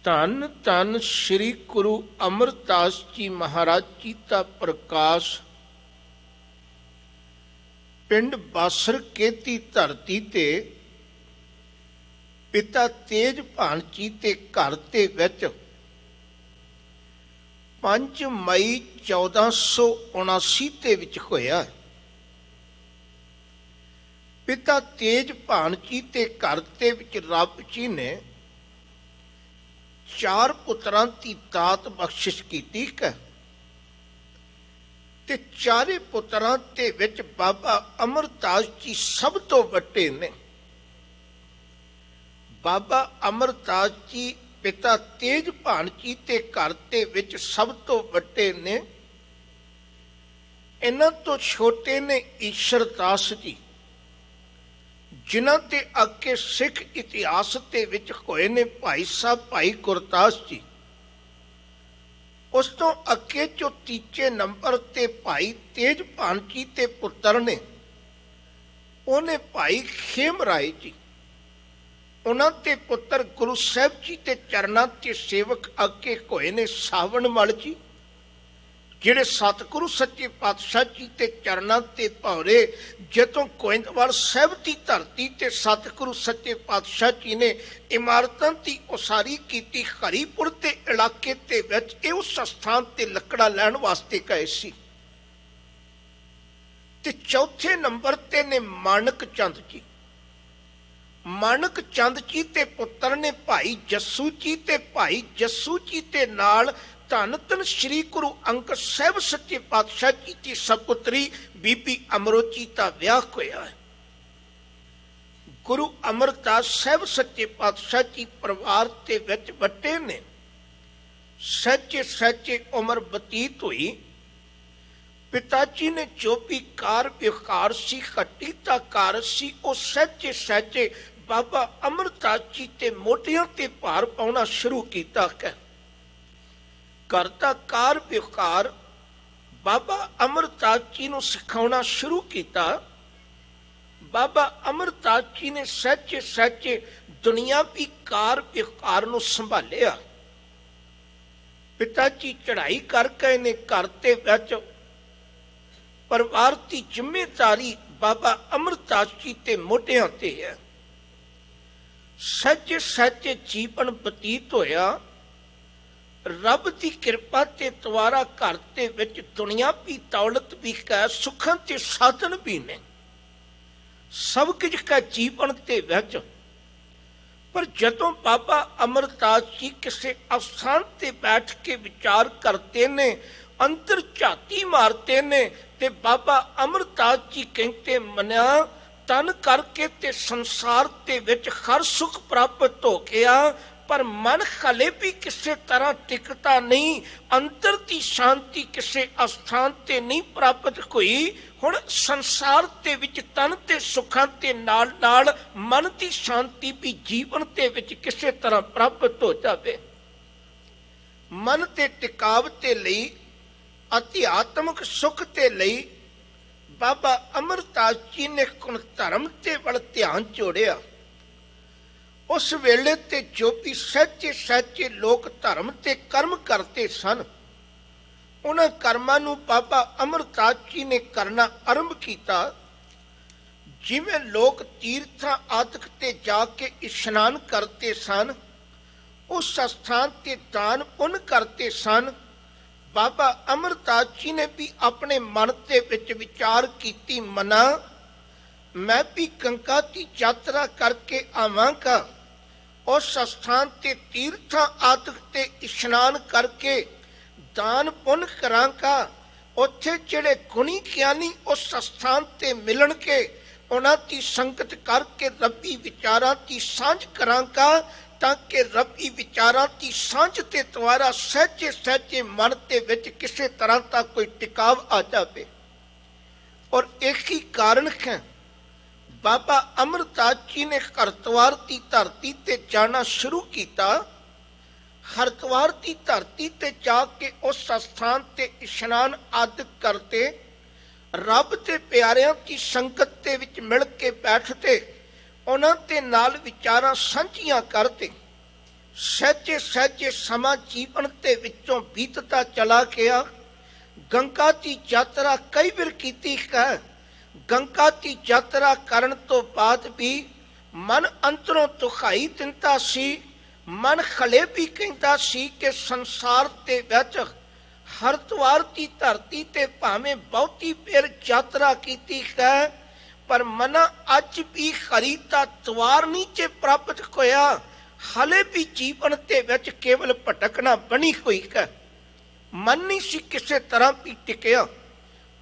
ਧੰਨ ਧੰਨ ਸ੍ਰੀ ਗੁਰੂ ਅਮਰਦਾਸ ਜੀ ਮਹਾਰਾਜ ਜੀ ਦਾ ਪ੍ਰਕਾਸ਼ ਪਿੰਡ ਬਾਸਰ ਕੇ ਦੀ ਧਰਤੀ ਤੇ ਪਿਤਾ ਤੇਜਭਾਨ ਜੀ ਦੇ ਘਰ ਦੇ ਵਿੱਚ 5 ਮਈ 1479 ਦੇ ਵਿੱਚ ਹੋਇਆ। ਪਿਤਾ ਤੇਜਭਾਨ ਜੀ ਦੇ ਘਰ ਦੇ ਵਿੱਚ ਰੱਬ ਜੀ ਨੇ 4 ਪੁੱਤਰਾਂ ਦੀ ਦਾਤ ਬਖਸ਼ਿਸ਼ ਕੀਤੀ ਹੈ ਤੇ 4 ਪੁੱਤਰਾਂ ਦੇ ਵਿੱਚ ਬਾਬਾ ਅਮਰਦਾਸ ਜੀ ਸਭ ਤੋਂ ਵੱਡੇ ਨੇ। ਬਾਬਾ ਅਮਰਦਾਸ ਜੀ ਪਿਤਾ ਤੇਜਭਾਨ ਜੀ ਦੇ ਘਰ ਦੇ ਵਿੱਚ ਸਭ ਤੋਂ ਵੱਡੇ ਨੇ। ਇਹਨਾਂ ਤੋਂ ਛੋਟੇ ਨੇ ਈਸ਼ਰਦਾਸ ਜੀ, ਜਿਨ੍ਹਾਂ ਤੇ ਅੱਗੇ ਸਿੱਖ ਇਤਿਹਾਸ ਦੇ ਵਿੱਚ ਹੋਏ ਨੇ ਭਾਈ ਸਾਹਿਬ ਭਾਈ ਗੁਰਦਾਸ ਜੀ। ਉਸ ਤੋਂ ਅੱਗੇ ਜੋ ਤੀਜੇ ਨੰਬਰ ਤੇ ਭਾਈ ਤੇਜਭਾਨ ਜੀ ਦੇ ਪੁੱਤਰ ਨੇ, ਉਹਨੇ ਭਾਈ ਖੇਮ ਰਾਏ ਜੀ। ਉਹਨਾਂ ਦੇ ਪੁੱਤਰ ਗੁਰੂ ਸਾਹਿਬ ਜੀ ਦੇ ਚਰਨਾਂ ਤੇ ਸੇਵਕ ਅੱਗੇ ਹੋਏ ਨੇ ਸਾਵਣ ਮਲ ਜੀ, ਜਿਹੜੇ ਸਤਿਗੁਰੂ ਸੱਚੇ ਪਾਤਸ਼ਾਹ ਜੀ ਤੇ ਚਰਨਾਂ ਤੇ ਭੌਰੇ ਜਦੋਂ ਗੋਇੰਦਵਾਲ ਸਾਹਿਬ ਦੀ ਧਰਤੀ ਤੇ ਸਤਿਗੁਰੂ ਸੱਚੇ ਪਾਤਸ਼ਾਹ ਜੀ ਨੇ ਇਮਾਰਤਾਂ ਦੀ ਉਸਾਰੀ ਕੀਤੀ, ਹਰੀਪੁਰ ਦੇ ਇਲਾਕੇ ਦੇ ਵਿੱਚ ਇਹ ਉਸ ਸਥਾਨ ਤੇ ਲੱਕੜਾਂ ਲੈਣ ਵਾਸਤੇ ਗਏ ਸੀ। ਤੇ ਚੌਥੇ ਨੰਬਰ ਤੇ ਨੇ ਮਾਨਕ ਚੰਦ ਜੀ। ਮਾਨਕ ਚੰਦ ਜੀ ਤੇ ਪੁੱਤਰ ਨੇ ਭਾਈ ਜੱਸੂ ਜੀ, ਤੇ ਭਾਈ ਜੱਸੂ ਜੀ ਦੇ ਨਾਲ ਧੰਨ ਧੰਨ ਸ੍ਰੀ ਗੁਰੂ ਅੰਗਦ ਸਾਹਿਬ ਸੱਚੇ ਪਾਤਸ਼ਾਹ ਜੀ ਦੀ ਸਪੁੱਤਰੀ ਬੀਬੀ ਅਮਰੋਜੀ ਦਾ ਵਿਆਹ ਹੋਇਆ ਹੈ। ਗੁਰੂ ਅਮਰਦਾਸ ਸਾਹਿਬ ਸੱਚੇ ਪਾਤਸ਼ਾਹ ਜੀ ਪਰਿਵਾਰ ਦੇ ਵਿੱਚ ਵੱਡੇ ਨੇ। ਸੱਚੇ ਸੱਚੇ ਉਮਰ ਬਤੀਤ ਹੋਈ। ਪਿਤਾ ਜੀ ਨੇ ਜੋ ਵੀ ਕਾਰ ਵਿਕਾਰ ਸੀ, ਖੱਟੀ ਦਾ ਕਾਰ ਸੀ, ਉਹ ਸੱਚੇ ਸੱਚੇ ਬਾਬਾ ਅਮਰਦਾਸ ਜੀ ਤੇ ਮੋਢਿਆਂ ਤੇ ਭਾਰ ਪਾਉਣਾ ਸ਼ੁਰੂ ਕੀਤਾ ਹੈ। ਘਰ ਦਾ ਕਾਰ ਵਿਕਾਰ ਬਾਬਾ ਅਮਰਦਾਸ ਜੀ ਨੂੰ ਸਿਖਾਉਣਾ ਸ਼ੁਰੂ ਕੀਤਾ। ਬਾਬਾ ਅਮਰਦਾਸ ਜੀ ਨੇ ਸੱਚੇ ਸੱਚੇ ਦੁਨਿਆਵੀ ਕਾਰ ਵਿਕਾਰ ਨੂੰ ਸੰਭਾਲਿਆ। ਪਿਤਾ ਜੀ ਚੜ੍ਹਾਈ ਕਰਕੇ ਨੇ ਘਰ ਦੇ ਵਿੱਚ ਪਰਿਵਾਰ ਦੀ ਜ਼ਿੰਮੇਵਾਰੀ ਬਾਬਾ ਅਮਰਦਾਸ ਜੀ ਤੇ ਮੋਢਿਆਂ ਤੇ ਹੈ। ਸੱਚੇ ਸੱਚੇ ਜੀਵਨ ਬਤੀਤ ਹੋਇਆ। ਰੱਬ ਦੀ ਕਿਰਪਾ ਤੇ ਦੁਆਰਾ ਘਰ ਦੇ ਵਿੱਚ ਦੁਨਿਆਵੀ ਦੌਲਤ ਵੀ ਹੈ, ਸੁੱਖਾਂ ਤੇ ਸਾਧਨ ਵੀ ਨੇ, ਸਭ ਕੁਝ ਹੈ ਜੀਵਨ ਦੇ ਵਿੱਚ। ਪਰ ਜਦੋਂ ਬਾਬਾ ਅਮਰਦਾਸ ਜੀ ਕਿਸੇ ਅਸਥਾਨ ਤੇ ਬੈਠ ਕੇ ਵਿਚਾਰ ਕਰਦੇ ਨੇ, ਅੰਦਰ ਝਾਤੀ ਮਾਰਦੇ ਨੇ, ਤੇ ਬਾਬਾ ਅਮਰਦਾਸ ਜੀ ਕਹਿੰਦੇ ਮੰਨਿਆ ਤਨ ਕਰਕੇ ਤੇ ਸੰਸਾਰ ਦੇ ਵਿੱਚ ਹਰ ਸੁੱਖ ਪ੍ਰਾਪਤ ਹੋ ਗਿਆ, ਪਰ ਮਨ ਹਲੇ ਵੀ ਕਿਸੇ ਤਰ੍ਹਾਂ ਟਿਕਦਾ ਨਹੀਂ, ਅੰਦਰ ਦੀ ਸ਼ਾਂਤੀ ਕਿਸੇ ਅਸਥਾਨ ਤੇ ਨਹੀਂ ਪ੍ਰਾਪਤ ਹੋਈ। ਹੁਣ ਸੰਸਾਰ ਦੇ ਵਿੱਚ ਤਨ ਤੇ ਸੁੱਖਾਂ ਦੇ ਨਾਲ ਨਾਲ ਮਨ ਦੀ ਸ਼ਾਂਤੀ ਵੀ ਜੀਵਨ ਦੇ ਵਿੱਚ ਕਿਸੇ ਤਰ੍ਹਾਂ ਪ੍ਰਾਪਤ ਹੋ ਜਾਵੇ। ਮਨ ਦੇ ਟਿਕਾਵ ਦੇ ਲਈ, ਅਧਿਆਤਮਿਕ ਸੁੱਖ ਦੇ ਲਈ ਬਾਬਾ ਅਮਰਦਾਸ ਜੀ ਨੇ ਗੁਣ ਧਰਮ ਤੇ ਵੱਲ ਧਿਆਨ ਜੋੜਿਆ। ਉਸ ਵੇਲੇ ਤੇ ਜੋ ਵੀ ਸੱਚੇ ਸੱਚੇ ਲੋਕ ਧਰਮ ਤੇ ਕਰਮ ਕਰਦੇ ਸਨ, ਉਹਨਾਂ ਕਰਮਾਂ ਨੂੰ ਬਾਬਾ ਅਮਰਦਾਸ ਜੀ ਨੇ ਕਰਨਾ ਆਰੰਭ ਕੀਤਾ। ਜਿਵੇਂ ਲੋਕ ਤੀਰਥਾਂ ਆਦਿਕ ਤੇ ਜਾ ਕੇ ਇਸ਼ਨਾਨ ਕਰਦੇ ਸਨ, ਉਸ ਸਥਾਨ ਤੇ ਦਾਨ ਪੁੰਨ ਕਰਦੇ ਸਨ, ਬਾਬਾ ਅਮਰਦਾਸ ਜੀ ਨੇ ਵੀ ਆਪਣੇ ਮਨ ਦੇ ਵਿੱਚ ਵਿਚਾਰ ਕੀਤੀ, ਮਨਾ ਮੈਂ ਵੀ ਗੰਗਾ ਦੀ ਯਾਤਰਾ ਕਰਕੇ ਆਵਾਂਗਾ, ਉਸ ਸਥਾਨ ਤੇ ਤੀਰਥਾਂ ਆਦਿਕ ਤੇ ਇਸ਼ਨਾਨ ਕਰਕੇ ਦਾਨ ਪੁੰਨ ਕਰਾਂਗਾ। ਉੱਥੇ ਜਿਹੜੇ ਗੁਣੀ ਗਿਆਨੀ ਉਸ ਸਥਾਨ ਤੇ ਮਿਲਣਗੇ, ਉਹਨਾਂ ਦੀ ਸੰਗਤ ਕਰਕੇ ਰੱਬੀ ਵਿਚਾਰਾਂ ਦੀ ਸਾਂਝ ਕਰਾਂਗਾ, ਤਾਂ ਕਿ ਰੱਬੀ ਵਿਚਾਰਾਂ ਦੀ ਸਾਂਝ ਤੇ ਦੁਆਰਾ ਸਹਿਜੇ ਸਹਿਜੇ ਮਨ ਦੇ ਵਿੱਚ ਕਿਸੇ ਤਰ੍ਹਾਂ ਦਾ ਕੋਈ ਟਿਕਾਵ ਆ ਜਾਵੇ। ਔਰ ਇੱਕ ਹੀ ਕਾਰਨ ਹੈ, ਬਾਬਾ ਅਮਰਦਾਸ ਜੀ ਨੇ ਹਰਿਦੁਆਰ ਦੀ ਧਰਤੀ ਤੇ ਜਾਣਾ ਸ਼ੁਰੂ ਕੀਤਾ। ਹਰਿਦੁਆਰ ਦੀ ਧਰਤੀ ਤੇ ਜਾ ਕੇ ਉਸ ਸਥਾਨ ਤੇ ਇਸ਼ਨਾਨ ਆਦਿ ਕਰਦੇ, ਰੱਬ ਦੇ ਪਿਆਰਿਆਂ ਦੀ ਸੰਗਤ ਦੇ ਵਿੱਚ ਮਿਲ ਕੇ ਬੈਠਦੇ, ਉਹਨਾਂ ਦੇ ਨਾਲ ਵਿਚਾਰਾਂ ਸਾਂਝੀਆਂ ਕਰਦੇ। ਸਹਿਜੇ ਸਹਿਜੇ ਸਮਾਂ ਜੀਵਨ ਦੇ ਵਿੱਚੋਂ ਬੀਤਦਾ ਚਲਾ ਗਿਆ। ਗੰਗਾ ਦੀ ਯਾਤਰਾ ਕਈ ਵਾਰ ਕੀਤੀ ਹੈ। ਗੰਗਾ ਦੀ ਯਾਤਰਾ ਕਰਨ ਤੋਂ ਬਾਅਦ ਵੀ ਮਨ ਅੰਦਰੋਂ ਦੁਖਾਈ ਦਿੰਦਾ ਸੀ। ਮਨ ਹਲੇ ਵੀ ਕਹਿੰਦਾ ਸੀ ਕਿ ਸੰਸਾਰ ਦੇ ਵਿੱਚ ਹਰਿਦੁਆਰ ਦੀ ਧਰਤੀ ਤੇ ਭਾਵੇਂ ਬਹੁਤੀ ਵਾਰ ਯਾਤਰਾ ਕੀਤੀ ਹੈ, ਪਰ ਮਨ ਅੱਜ ਵੀ ਹਰੀ ਦਾ ਦਵਾਰ ਨਹੀਂ ਜੇ ਪ੍ਰਾਪਤ ਹੋਇਆ। ਹਲੇ ਵੀ ਜੀਵਨ ਦੇ ਵਿੱਚ ਕੇਵਲ ਭਟਕਣਾ ਬਣੀ ਹੋਈ ਹੈ। ਮਨ ਨਹੀਂ ਸੀ ਕਿਸੇ ਤਰ੍ਹਾਂ ਵੀ ਟਿਕਿਆ।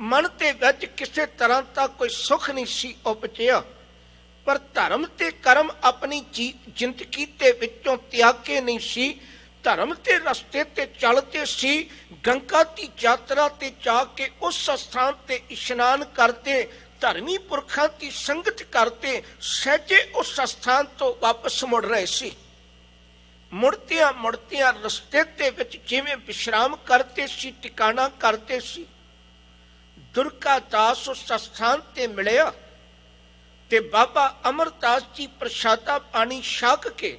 ਮਨ ਦੇ ਵਿੱਚ ਕਿਸੇ ਤਰ੍ਹਾਂ ਦਾ ਕੋਈ ਸੁੱਖ ਨਹੀਂ ਸੀ ਉਪਜਿਆ। ਪਰ ਧਰਮ ਤੇ ਕਰਮ ਆਪਣੀ ਜ਼ਿੰਦਗੀ ਦੇ ਵਿੱਚੋਂ ਤਿਆਗੇ ਨਹੀਂ ਸੀ। ਧਰਮ ਦੇ ਰਸਤੇ ਤੇ ਚੱਲਦੇ ਸੀ। ਗੰਗਾ ਦੀ ਯਾਤਰਾ ਤੇ ਜਾ ਕੇ ਉਸ ਸਥਾਨ ਤੇ ਇਸ਼ਨਾਨ ਕਰਦੇ, ਧਰਮੀ ਪੁਰਖਾਂ ਦੀ ਸੰਗਤ ਕਰਦੇ, ਸਹਿਜੇ ਉਸ ਸਥਾਨ ਤੋਂ ਵਾਪਸ ਮੁੜ ਰਹੇ ਸੀ। ਮੁੜਦਿਆਂ ਮੁੜਦਿਆਂ ਰਸਤੇ ਦੇ ਵਿੱਚ ਜਿਵੇਂ ਵਿਸ਼ਰਾਮ ਕਰਦੇ ਸੀ, ਟਿਕਾਣਾ ਕਰਦੇ ਸੀ। ਦੁਰਗਾ ਦਾਸ ਉਸ ਸਥਾਨ ਤੇ ਮਿਲਿਆ ਤੇ ਬਾਬਾ ਅਮਰਦਾਸ ਜੀ ਪ੍ਰਸ਼ਾਦਾ ਪਾਣੀ ਛਕ ਕੇ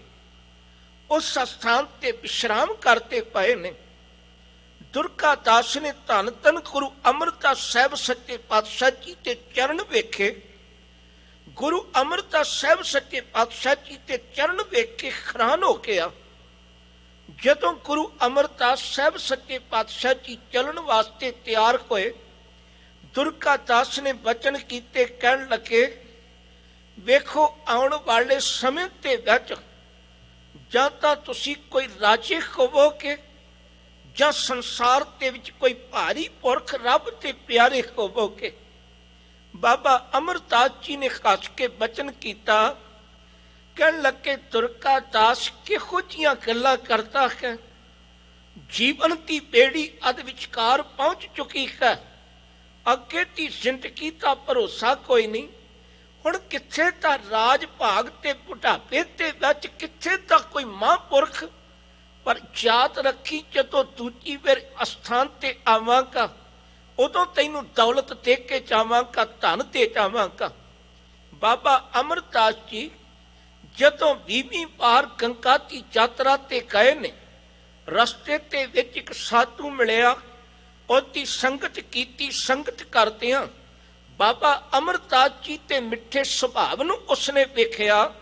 ਉਸ ਸਥਾਨ ਤੇ ਵਿਸ਼ਰਾਮ ਕਰਦੇ ਪਏ ਨੇ। ਦੁਰਗਾ ਦਾਸ ਨੇ ਧੰਨ ਧੰਨ ਗੁਰੂ ਅਮਰਦਾਸ ਸਾਹਿਬ ਸੱਚੇ ਪਾਤਸ਼ਾਹ ਜੀ ਤੇ ਚਰਨ ਵੇਖੇ। ਗੁਰੂ ਅਮਰਦਾਸ ਸਾਹਿਬ ਸੱਚੇ ਪਾਤਸ਼ਾਹ ਜੀ ਤੇ ਚਰਨ ਵੇਖ ਕੇ ਹੈਰਾਨ ਹੋ ਗਿਆ। ਜਦੋਂ ਗੁਰੂ ਅਮਰਦਾਸ ਸਾਹਿਬ ਸੱਚੇ ਪਾਤਸ਼ਾਹ ਜੀ ਚੱਲਣ ਵਾਸਤੇ ਤਿਆਰ ਹੋਏ, ਦੁਰਗਾ ਦਾਸ ਨੇ ਬਚਨ ਕੀਤੇ, ਕਹਿਣ ਲੱਗੇ, ਵੇਖੋ ਆਉਣ ਵਾਲੇ ਸਮੇਂ ਦੇ ਵਿੱਚ ਜਾਂ ਤਾਂ ਤੁਸੀਂ ਕੋਈ ਰਾਜੇ ਹੋਵੋਗੇ ਜਾਂ ਸੰਸਾਰ ਦੇ ਵਿੱਚ ਕੋਈ ਭਾਰੀ ਪੁਰਖ ਰੱਬ ਦੇ ਪਿਆਰੇ ਹੋਵੋਗੇ। ਬਾਬਾ ਅਮਰਦਾਸ ਜੀ ਨੇ ਹੱਸ ਕੇ ਬਚਨ ਕੀਤਾ, ਕਹਿਣ ਲੱਗੇ, ਦੁਰਗਾ ਦਾਸ ਕਿਹੋ ਜਿਹੀਆਂ ਗੱਲਾਂ ਕਰਦਾ ਹੈ। ਜੀਵਨ ਦੀ ਬੇੜੀ ਅਧ ਵਿਚਕਾਰ ਪਹੁੰਚ ਚੁੱਕੀ ਹੈ, ਅੱਗੇ ਦੀ ਜ਼ਿੰਦਗੀ ਦਾ ਭਰੋਸਾ ਕੋਈ ਨਹੀਂ। ਹੁਣ ਕਿੱਥੇ ਤਾਂ ਰਾਜ ਭਾਗ ਤੇ ਬੁਢਾਪੇ ਦੇ ਵਿੱਚ, ਕਿੱਥੇ ਤਾਂ ਕੋਈ ਮਹਾਂਪੁਰਖ। ਪਰ ਯਾਦ ਰੱਖੀ, ਜਦੋਂ ਦੂਜੀ ਵਾਰ ਅਸਥਾਨ ਤੇ ਆਵਾਂਗਾ ਉਦੋਂ ਤੈਨੂੰ ਦੌਲਤ ਦੇ ਕੇ ਜਾਵਾਂਗਾ, ਧਨ ਦੇ ਜਾਵਾਂਗਾ। ਬਾਬਾ ਅਮਰਦਾਸ ਜੀ ਜਦੋਂ 20ਵੀਂ ਵਾਰ ਗੰਗਾ ਦੀ ਯਾਤਰਾ ਤੇ ਗਏ ਨੇ, ਰਸਤੇ ਤੇ ਵਿੱਚ ਇੱਕ ਸਾਧੂ ਮਿਲਿਆ, ਉਹਦੀ ਸੰਗਤ ਕੀਤੀ। ਸੰਗਤ ਕਰਦਿਆਂ ਬਾਬਾ ਅਮਰਦਾਸ ਜੀ ਤੇ ਮਿੱਠੇ ਸੁਭਾਅ ਨੂੰ ਉਸਨੇ ਵੇਖਿਆ,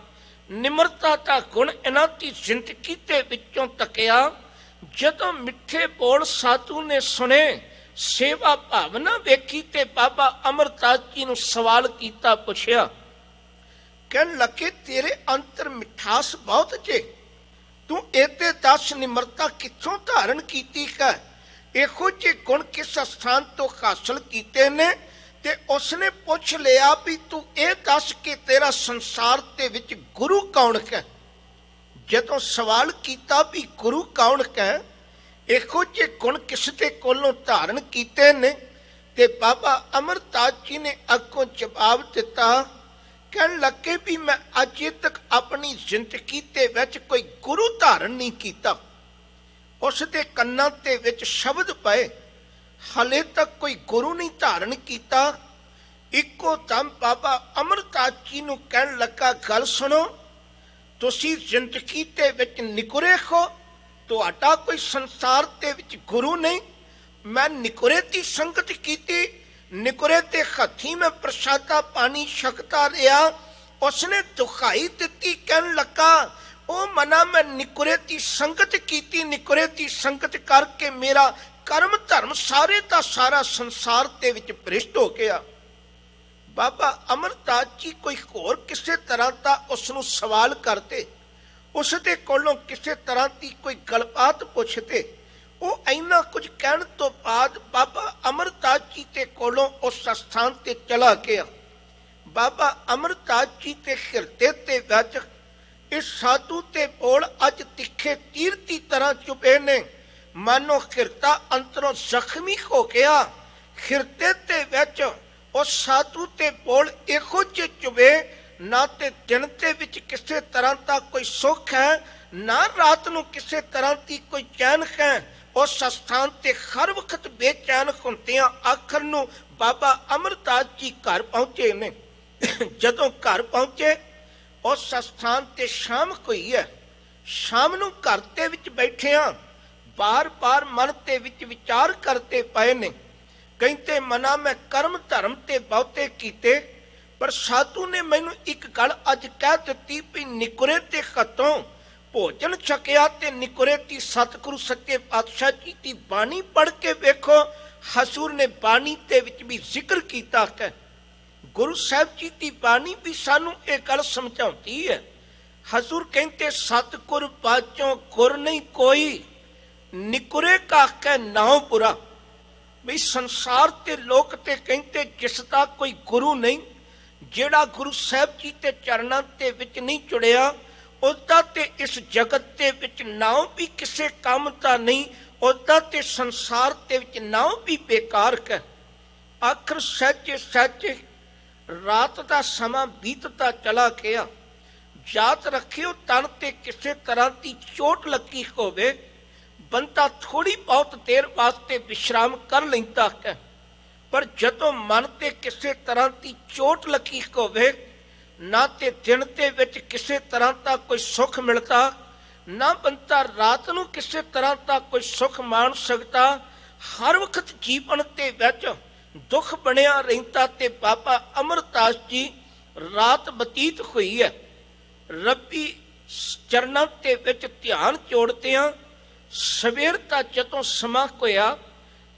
ਨਿਮਰਤਾ ਦਾ ਗੁਣ ਇਹਨਾਂ ਦੀ ਜ਼ਿੰਦਗੀ ਦੇ ਵਿੱਚੋਂ ਤੱਕਿਆ। ਜਦੋਂ ਮਿੱਠੇ ਬੋਲ ਸਾਧੂ ਨੇ ਸੁਣੇ, ਸੇਵਾ ਭਾਵਨਾ ਵੇਖੀ ਤੇ ਬਾਬਾ ਅਮਰਦਾਸ ਜੀ ਨੂੰ ਸਵਾਲ ਕੀਤਾ, ਪੁੱਛਿਆ, ਕਹਿਣ ਲੱਗੇ, ਤੇਰੇ ਅੰਤਰ ਮਿਠਾਸ ਬਹੁਤ ਜੇ, ਤੂੰ ਇਹਦੇ ਦੱਸ ਨਿਮਰਤਾ ਕਿੱਥੋਂ ਧਾਰਨ ਕੀਤੀ ਹੈ? ਇਹੋ ਜਿਹੇ ਗੁਣ ਕਿਸ ਸਥਾਨ ਤੋਂ ਹਾਸਲ ਕੀਤੇ ਨੇ? ਤੇ ਉਸਨੇ ਪੁੱਛ ਲਿਆ ਵੀ ਤੂੰ ਇਹ ਦੱਸ ਕਿ ਤੇਰਾ ਸੰਸਾਰ ਦੇ ਵਿੱਚ ਗੁਰੂ ਕੌਣ ਹੈ? ਜਦੋਂ ਸਵਾਲ ਕੀਤਾ ਵੀ ਗੁਰੂ ਕੌਣ ਹੈ, ਇਹੋ ਜਿਹੇ ਗੁਣ ਕਿਸ ਦੇ ਕੋਲੋਂ ਧਾਰਨ ਕੀਤੇ ਨੇ? ਤੇ ਬਾਬਾ ਅਮਰਦਾਸ ਜੀ ਨੇ ਅੱਗੋਂ ਜਵਾਬ ਦਿੱਤਾ, ਕਹਿਣ ਲੱਗੇ ਵੀ ਮੈਂ ਅਜੇ ਤੱਕ ਆਪਣੀ ਜ਼ਿੰਦਗੀ ਦੇ ਵਿੱਚ ਕੋਈ ਗੁਰੂ ਧਾਰਨ ਨਹੀਂ ਕੀਤਾ। ਉਸ ਦੇ ਕੰਨਾਂ ਦੇ ਵਿੱਚ ਸ਼ਬਦ ਪਏ, ਹਲੇ ਤੱਕ ਕੋਈ ਗੁਰੂ ਨਹੀਂ ਧਾਰਨ ਕੀਤਾ। ਇੱਕੋ ਦਮ ਬਾਬਾ ਅਮਰਦਾਸ ਜੀ ਨੂੰ ਕਹਿਣ ਲੱਗਾ, ਗੱਲ ਸੁਣੋ, ਤੁਸੀਂ ਜ਼ਿੰਦਗੀ ਦੇ ਵਿੱਚ ਨਿਕੁਰੇ ਹੋ, ਤੁਹਾਡਾ ਕੋਈ ਸੰਸਾਰ ਦੇ ਵਿੱਚ ਗੁਰੂ ਨਹੀਂ। ਮੈਂ ਨਿਕੁਰੇ ਦੀ ਸੰਗਤ ਕੀਤੀ, ਨਿਕੁਰੇ ਤੇ ਹੱਥੀ ਮੈਂ ਪ੍ਰਸ਼ਾਦਾ ਪਾਣੀ ਛਕਦਾ ਰਿਹਾ। ਉਸਨੇ ਦੁਖਾਈ ਦਿੱਤੀ, ਕਹਿਣ ਲੱਗਾ, ਉਹ ਮਨਾ ਮੈਂ ਨਿਕੁਰੇ ਦੀ ਸੰਗਤ ਕੀਤੀ, ਨਿਕੁਰੇ ਦੀ ਸੰਗਤ ਕਰਕੇ ਮੇਰਾ ਕਰਮ ਧਰਮ ਸਾਰੇ ਦਾ ਸਾਰਾ ਸੰਸਾਰ ਦੇ ਵਿੱਚ ਭ੍ਰਿਸ਼ਟ ਹੋ ਗਿਆ। ਬਾਬਾ ਅਮਰਦਾਸ ਜੀ ਕੋਈ ਹੋਰ ਕਿਸੇ ਤਰ੍ਹਾਂ ਦਾ ਉਸ ਨੂੰ ਸਵਾਲ ਕਰਦੇ, ਉਸ ਦੇ ਕੋਲੋਂ ਕਿਸੇ ਤਰ੍ਹਾਂ ਦੀ ਕੋਈ ਗੱਲਬਾਤ ਪੁੱਛਦੇ। ਉਹ ਇੰਨਾ ਕੁਝ ਕਹਿਣ ਤੋਂ ਬਾਅਦ ਬਾਬਾ ਅਮਰਦਾਸ ਜੀ ਦੇ ਕੋਲੋਂ ਉਸ ਸਥਾਨ ਤੇ ਚਲਾ ਗਿਆ। ਬਾਬਾ ਅਮਰਦਾਸ ਜੀ ਦੇ ਹਿਰਦੇ ਦੇ ਵਿੱਚ ਇਸ ਸਾਧੂ ਤੇ ਬੋਲ ਅੱਜ ਤਿੱਖੇ ਤੀਰ ਦੀ ਤਰ੍ਹਾਂ ਚੁਭੇ ਨੇ। ਮਾਨੋ ਹਿਰਦਾ ਅੰਦਰੋਂ ਜ਼ਖਮੀ ਹੋ ਗਿਆ। ਹਿਰਦੇ ਦੇ ਵਿੱਚ ਉਸ ਸਾਧੂ ਤੇ ਬੋਲ ਇਹੋ ਜਿਹੇ ਚੁਭੇ, ਨਾ ਤੇ ਦਿਨ ਦੇ ਵਿੱਚ ਕਿਸੇ ਤਰ੍ਹਾਂ ਦਾ ਕੋਈ ਸੁੱਖ ਹੈ, ਨਾ ਰਾਤ ਨੂੰ ਕਿਸੇ ਤਰ੍ਹਾਂ ਦੀ ਕੋਈ ਚੈਨ ਹੈ। ਉਸ ਸਥਾਨ ਤੇ ਹਰ ਵਕਤ ਬੇਚੈਨ ਹੁੰਦਿਆਂ ਆਖਰ ਨੂੰ ਬਾਬਾ ਅਮਰਦਾਸ ਜੀ ਘਰ ਪਹੁੰਚੇ ਨੇ। ਜਦੋਂ ਘਰ ਪਹੁੰਚੇ, ਉਸ ਸਥਾਨ ਤੇ ਸ਼ਾਮ ਹੋਈ ਹੈ। ਸ਼ਾਮ ਨੂੰ ਘਰ ਦੇ ਵਿੱਚ ਬੈਠਿਆਂ ਬਾਰ-ਬਾਰ ਮਨ ਦੇ ਵਿੱਚ ਵਿਚਾਰ ਕਰਦੇ ਪਏ ਨੇ। ਕਹਿੰਦੇ, ਮਨਾ ਮੈਂ ਕਰਮ ਧਰਮ ਤੇ ਬਹੁਤੇ ਕੀਤੇ, ਪਰ ਸਾਧੂ ਨੇ ਮੈਨੂੰ ਇੱਕ ਗੱਲ ਅੱਜ ਕਹਿ ਦਿੱਤੀ ਵੀ ਨਿਕੁਰੇ ਤੇ ਹੱਥੋਂ ਭੋਜਨ ਛਕਿਆ ਤੇ ਨਿਕੁਰੇ ਦੀ ਸਤਿਗੁਰੂ ਸੱਚੇ ਪਾਤਸ਼ਾਹ ਜੀ ਦੀ ਬਾਣੀ ਪੜ੍ਹ ਕੇ ਵੇਖੋ। ਹਜ਼ੂਰ ਨੇ ਬਾਣੀ ਦੇ ਵਿੱਚ ਵੀ ਜ਼ਿਕਰ ਕੀਤਾ ਹੈ। ਗੁਰੂ ਸਾਹਿਬ ਜੀ ਦੀ ਬਾਣੀ ਵੀ ਸਾਨੂੰ ਇਹ ਗੱਲ ਸਮਝਾਉਂਦੀ ਹੈ। ਹਜ਼ੂਰ ਕਹਿੰਦੇ, ਸਤਿਗੁਰ ਬਾਝੋਂ ਗੁਰ ਨਹੀਂ ਕੋਈ, ਨਿਕੁਰੇ ਕਾਕੇ ਨਾਉ ਪੁਰਾ। ਵੀ ਸੰਸਾਰ ਤੇ ਲੋਕ ਤੇ ਕਹਿੰਦੇ ਜਿਸ ਦਾ ਕੋਈ ਗੁਰੂ ਨਹੀਂ, ਜਿਹੜਾ ਗੁਰੂ ਸਾਹਿਬ ਜੀ ਦੇ ਚਰਨਾਂ ਦੇ ਵਿੱਚ ਨਹੀਂ ਜੁੜਿਆ, ਉਹਦਾ ਤੇ ਇਸ ਜਗਤ ਦੇ ਵਿੱਚ ਨਾਉ ਵੀ ਕਿਸੇ ਕੰਮ ਦਾ ਨਹੀਂ, ਉਹਦਾ ਤੇ ਸੰਸਾਰ ਦੇ ਵਿੱਚ ਨਾਉ ਵੀ ਬੇਕਾਰ ਹੈ। ਆਖਰ ਸੱਚ ਰਾਤ ਦਾ ਸਮਾਂ ਬੀਤਦਾ ਚਲਾ ਗਿਆ। ਯਾਦ ਰੱਖਿਓ, ਤਨ ਤੇ ਕਿਸੇ ਤਰ੍ਹਾਂ ਦੀ ਚੋਟ ਲੱਗੀ ਹੋਵੇ, ਬੰਦਾ ਥੋੜੀ ਬਹੁਤ ਦੇਰ ਵਾਸਤੇ ਵਿਸ਼ਰਾਮ ਕਰ ਲੈਂਦਾ ਹੈ। ਪਰ ਜਦੋਂ ਮਨ ਤੇ ਕਿਸੇ ਤਰ੍ਹਾਂ ਦੀ ਚੋਟ ਲੱਗੀ ਹੋਵੇ, ਨਾ ਤੇ ਦਿਨ ਦੇ ਵਿੱਚ ਕਿਸੇ ਤਰ੍ਹਾਂ ਦਾ ਕੋਈ ਸੁੱਖ ਮਿਲਦਾ, ਨਾ ਬੰਦਾ ਰਾਤ ਨੂੰ ਕਿਸੇ ਤਰ੍ਹਾਂ ਦਾ ਕੋਈ ਸੁੱਖ ਮਾਣ ਸਕਦਾ। हर वक्त जीवन के विच दुख बनिया रहिंदा ते बाबा अमरदास जी रात बतीत हुई है। रब्बी चरणों के विच ध्यान जोड़दियां सवेर दा जदों समा होया,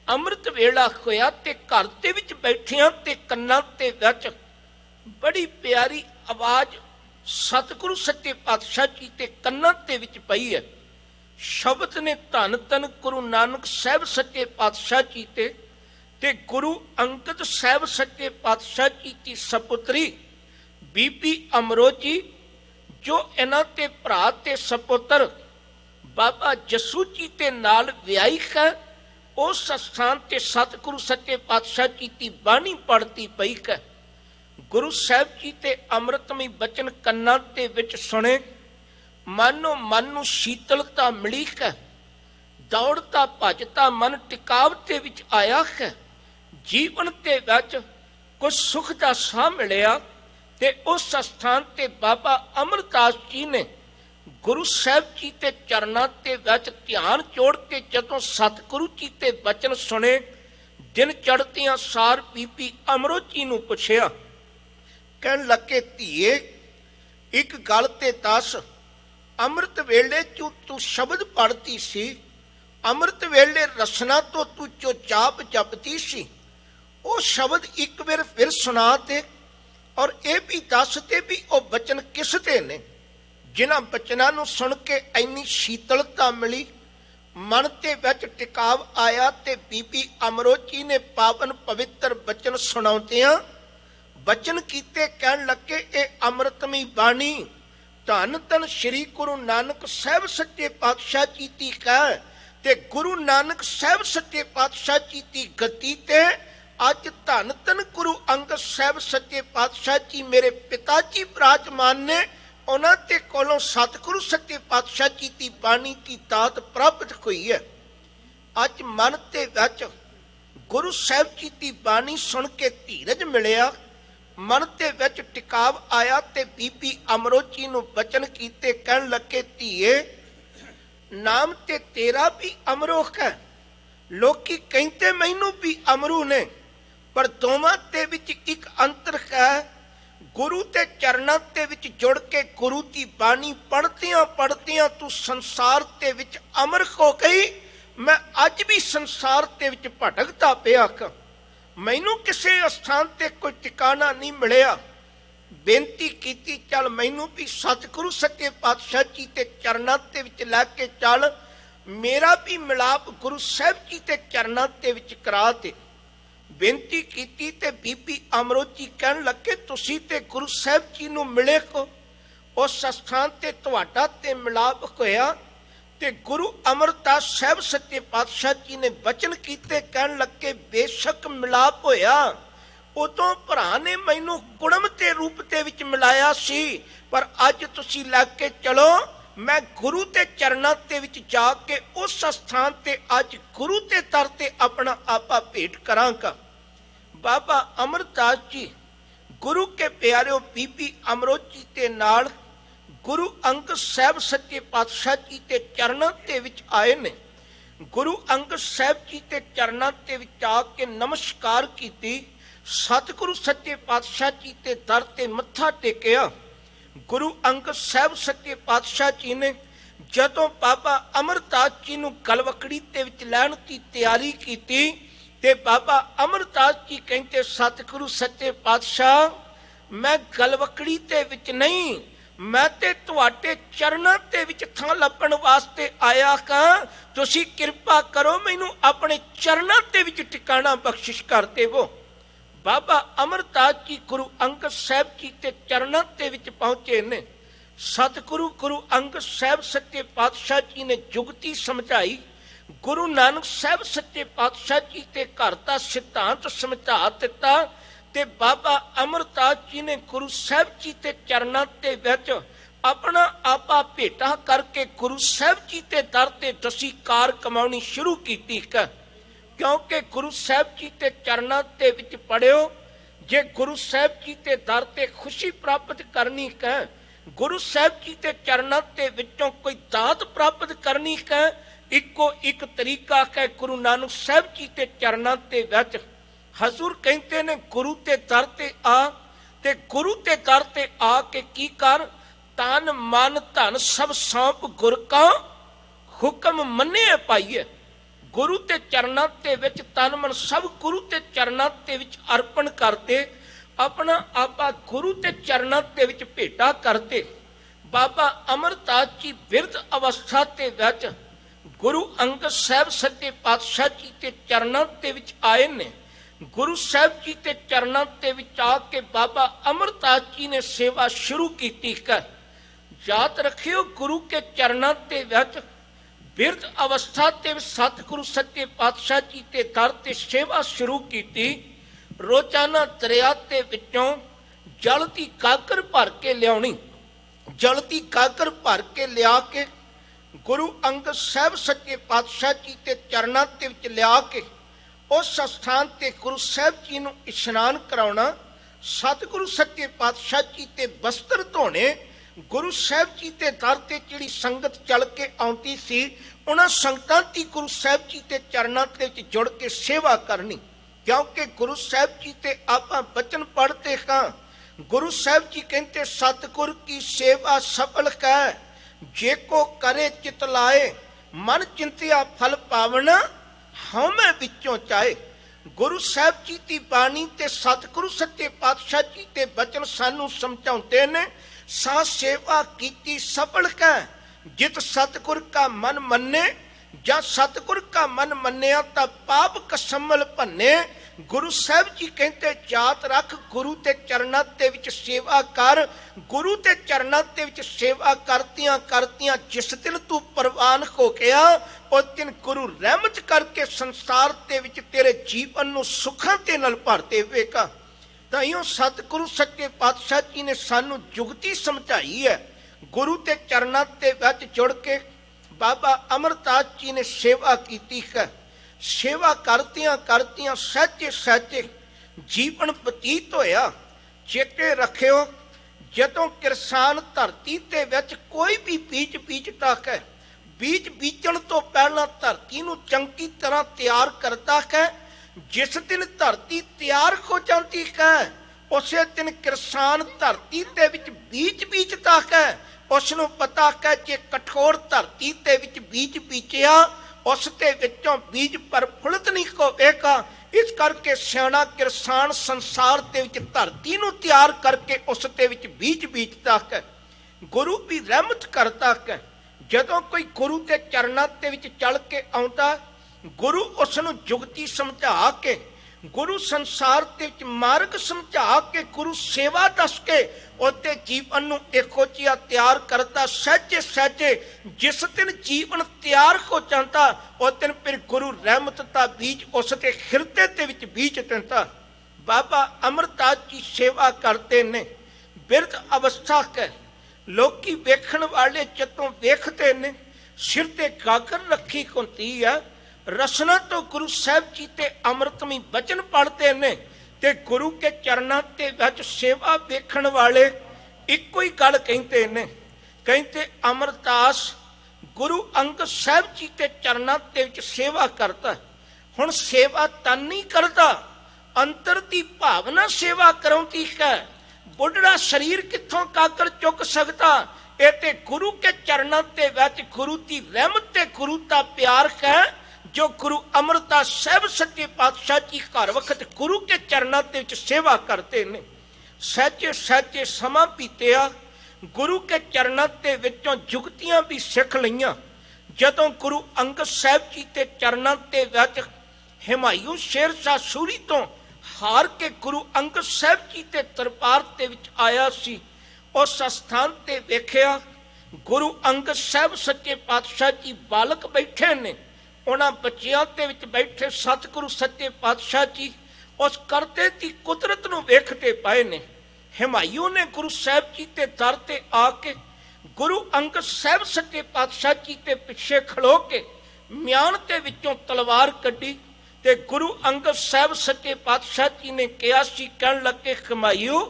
अमृत वेला होया ते घर दे विच बैठियां ते कन्नां ते विच बड़ी प्यारी आवाज सतगुरु सच्चे पातशाह जी ते कन्नां ते विच पई है। शब्द ने धन धन गुरु नानक साहब सच्चे पातशाह जी ते गुरु अंगद साहब सच्चे पातशाह जी की सपुत्री बीबी अमरो जी, जो इन्हां ते भरा ते सपुत्र बाबा जस्सू जी के नाल विआही है। उस स्थान ते सतगुरु सच्चे पातशाह जी की बाणी पढ़ती पई है। गुरु साहब जी ते अमृतमय बचन कन्नां ते विच सुने, मानो मन नूं शीतलता मिली है। दौड़ता भजता मन टिकावते विच आया है। जीवन के विच कुछ सुख का साह मिलिया ते उस स्थान ते बाबा अमरदास जी ने गुरु साहब जी के चरणों के विच ध्यान जोड़ के जदों सतगुरु जी के बचन सुने, दिन चढ़दियां सार बीबी अमरो जी नूं पुछिया, कहन लगे, धीए एक गल ते दस, अमृत वेले जो तू शब्द पढ़ती सी, अमृत वेले रसना तो तू जो जाप जपती सी, वो शब्द एक बार फिर सुना दे और ये भी दस दे भी वो बचन किस दे ने, जिन्हां बचनां नूं सुन के इन्नी शीतलता मिली, मन ते विच टिकाव आया ते बीबी अमरो जी ने पावन पवित्र बचन सुणाउंदियां बचन कीते, कहन लगे, ये अमृतमई बाणी धन धन श्री गुरु नानक साहब सच्चे पातशाह जी की कह ते गुरु नानक साहब सच्चे पातशाह जी की गति ते अज धन धन गुरु अंगद साहब सच्चे पातशाह जी मेरे पिता जी विराजमान ने, उन्हां ते कोलों सतगुरु सच्चे पातशाह जी की बाणी की दात प्राप्त हुई है। अज मन ते विच गुरु साहब जी की बाणी सुन के धीरज मिलिया, मन ते विच टिकाव आया ते बीबी अमरो जी नूं बचन कीते, कहन लगे, धीए नाम ते तेरा भी अमरो है, लोकी कहते मैनू भी अमरू ने, पर दोवां ते विच एक अंतर है। गुरु ते चरणां ते विच जुड़ के गुरु की बाणी पढ़दियां पढ़दियां तू संसार ते विच अमर हो गई। मैं अज भी संसार ते विच भटकदा पिया, मैनू किसी स्थान ते कोई टिकाना नहीं मिलिया। बेनती कीती, चल मैनू भी सतगुरु सच्चे पातशाह जी के चरणां ते विच लैके चल, मेरा भी मिलाप गुरु साहब जी के चरणां ते विच करा दे। बेनती कीती ते बीबी अमरो जी कहन लगे, तुसी ते गुरु साहब जी नूं मिले को, उस स्थान ते तुहाडा ते मिलाप होया ते गुरु अमरदास साहब सच्चे पातशाह जी ने बचन कीते, कहन लगे, बेशक मिलाप होया, उदों भरा ने मैनू कुड़म के रूप के विच मिलाया सी, पर अज तुसी लैके चलो, मैं गुरु के चरणों के विच जाके उस स्थान ते अज गुरु के दर ते अपना आपा भेंट करांगा। बाबा अमरदास जी गुरु के प्यारे बीबी अमरो जी के नाल गुरु अंगद साहब सच्चे पातशाह जी के चरणों के विच आए ने। गुरु अंगद साहब जी के चरणों के विच आके नमस्कार कीती, सतगुरु सच्चे पातशाह जी के दर ते मत्था टेकिया। गुरु अंगद साहब सच्चे पातशाह जी ने जदों बाबा अमरदास जी नूं गलवकड़ी ते विच लैण की तैयारी कीती ते बाबा अमरदास जी कहते, सतगुरु सच्चे पातशाह, मैं गलवकड़ी ते विच नहीं, मैं ते तुहाडे चरणां ते विच थां लभण वास्ते आया हां, तुसीं किरपा करो मैनू अपने चरणां ते विच टिकाणा बख्शिश कर देवो। बाबा अमरदास जी गुरु अंगद साहब जी के चरणां ते विच पहुंचे ने। सतगुरु गुरु अंगद साहब सच्चे पातशाह जी ने जुगती समझाई, गुरु नानक साहब सच्चे पातशाह जी के घर का सिद्धांत समझा दिता ते बाबा अमरदास जी ने गुरु साहब जी के चरणां ते विच अपना आपा भेटा करके गुरु साहब जी के दर ते दसी कार कमाउणी शुरू कीती, क्योंकि गुरु साहब जी के चरणां ते विच पढ़ियो, जे गुरु साहब जी के दर ते खुशी प्राप्त करनी है, गुरु साहब जी के चरणां ते विचों कोई दात प्राप्त करनी है, इको एक तरीका है गुरु नानक साहब जी के चरणों के विच हजूर कहते ने गुरु के दर ते आ ते गुरु के दर ते आके की कर तन मन धन सब सौंप गुर का हुक्म मन्ने पाइए। गुरु के चरणों के विच तन मन सब गुरु के चरणों के विच अर्पण करते, अपना आपा गुरु के चरणों के विच भेटा करते। बाबा अमरदास जी बिरध अवस्था के विच गुरु अंगद साहब सच्चे पातशाह जी के चरणों के विच आए ने। गुरु साहब जी के चरणों के विच आके बाबा अमरदास जी ने सेवा शुरू की। याद रखियो गुरु के चरणों के विच बिरध अवस्था ते सतगुरु सच्चे पातशाह जी के दर ते सेवा शुरू की। रोजाना दरिया के विचों जल की गागर भर के लियानी, जल की गागर भर के लिया के गुरु अंगद साहब सच्चे पातशाह जी के चरणों के विच लिया के उस स्थान ते गुरु साहब जी नूं इशनान कराउणा, सतगुरु सच्चे पातशाह जी ते वस्त्र धोने, गुरु साहब जी के दर ते जिहड़ी संगत चल के आउंदी सी उन्हां संगतां दी गुरु साहब जी के चरणों के विच जुड़ के सेवा करनी। क्योंकि गुरु साहब जी ते आपां बचन पढ़ते हां, गुरु साहब जी कहते सतगुर की सेवा सफल कै, जे को करे चित लाए, मन चिंतिया फल पावना हमें विचों चाहे। गुरु साहब जी की बाणी ते सतगुरु सच्चे पातशाह जी के बचन सानू समझाउंदे ने, सा सेवा कीती सफल कै, जित सतगुर का मन मन्ने, ਜਾਂ सतगुर का मन मन्निया ਤਾਂ पाप कसमल भन्ने। गुरु साहब जी कहते जात रख गुरु के चरणों के विच सेवा कर, गुरु के चरणों के विच सेवा करतियां करतियां जिस दिन तू प्रवान हो गया उस दिन गुरु रहमत करके संसार के विच तेरे जीवन नूं सुखां ते नाल भर देवेगा। ताइयों सतगुरु सच्चे पातशाह जी ने सानू जुगती समझाई है। गुरु के चरणों के विच जुड़ के बाबा अमरदास जी ने सेवा की है। सेवा करतियां करतियां सहजे सहजे जीवन बतीत होया। चेते रखियो जदों किसान धरती ते विच कोई भी बीज बीजता है, बीज बीजण तो पहला धरती नूं चंगी तरह तैयार करता है। जिस दिन धरती तैयार हो जाती है उसे दिन किसान धरती दे विच बीज बीजता है। उसनूं पता है जे कठोर धरती दे विच बीज बीजिया उस दे विचों बीज प्रफुल्लित नहीं होवेगा। इस करके सियाणा किसान संसार दे विच धरती नूं तैयार करके उस दे विच बीज बीजता है। गुरु भी रहमत करता है। जदों कोई गुरु के चरणों के विच चल के आउंदा, गुरु उसनूं जुगती समझा के, गुरु संसार के विच मार्ग समझा के, गुरु सेवा दस के उसके जीवन नूं इहो जिहा तैयार करता। सहजे सहजे जिस दिन जीवन तैयार हो जाता उस दिन फिर गुरु रहमत का बीज उसके हिरदे दे विच बीज दिंदा। बाबा अमरदास जी सेवा करते ने, बिरध अवस्था के लोकी वेखण वाले जदों वेखते ने सिर ते गागर रखी हुंदी है। रसना तो गुरु साहब जी ते अमृतमी बचन पढ़ते ने ते गुरु के चरणों के विच सेवा वेखण वाले इको ही गल कहते ने, कहते अमरदास गुरु अंगद साहब जी के चरणों के विच सेवा करता। हुण सेवा तन नहीं करता, अंतर की भावना सेवा कराउंदी है। बुढ़ड़ा शरीर कित्थों काकर चुक सकता, ये ते गुरु के चरणों के विच गुरु की रहमत ते गुरु का प्यार है जो गुरु अमरदास साहब सच्चे पातशाह जी हर वक्त गुरु के चरणों के विच सेवा करते हैं। सहजे सहजे समा बीतिया, गुरु के चरणों के विचों जुगतियां भी सिख लईयां। जदों गुरु अंगद साहब जी के चरणों के विच हिमायूं शेर शाह सूरी तो हार के गुरु अंगद साहब जी के दरबार के विच आया सी, उस स्थान ते वेखिया गुरु अंगद साहब सच्चे पातशाह जी बालक बैठे ने। उन्हां बच्चियां दे विच बैठे सतगुरु सच्चे पातशाह जी उस करते की कुदरत नूं वेखते पाए ने। हिमायूं ने गुरु साहब जी के दर ते आके गुरु अंगद साहब सच्चे पातशाह जी के पिछे खड़ो के म्यान के विचों तलवार कड्डी ते गुरु अंगद साहब सच्चे पातशाह जी ने कहा सी, कहण लगे हिमायूं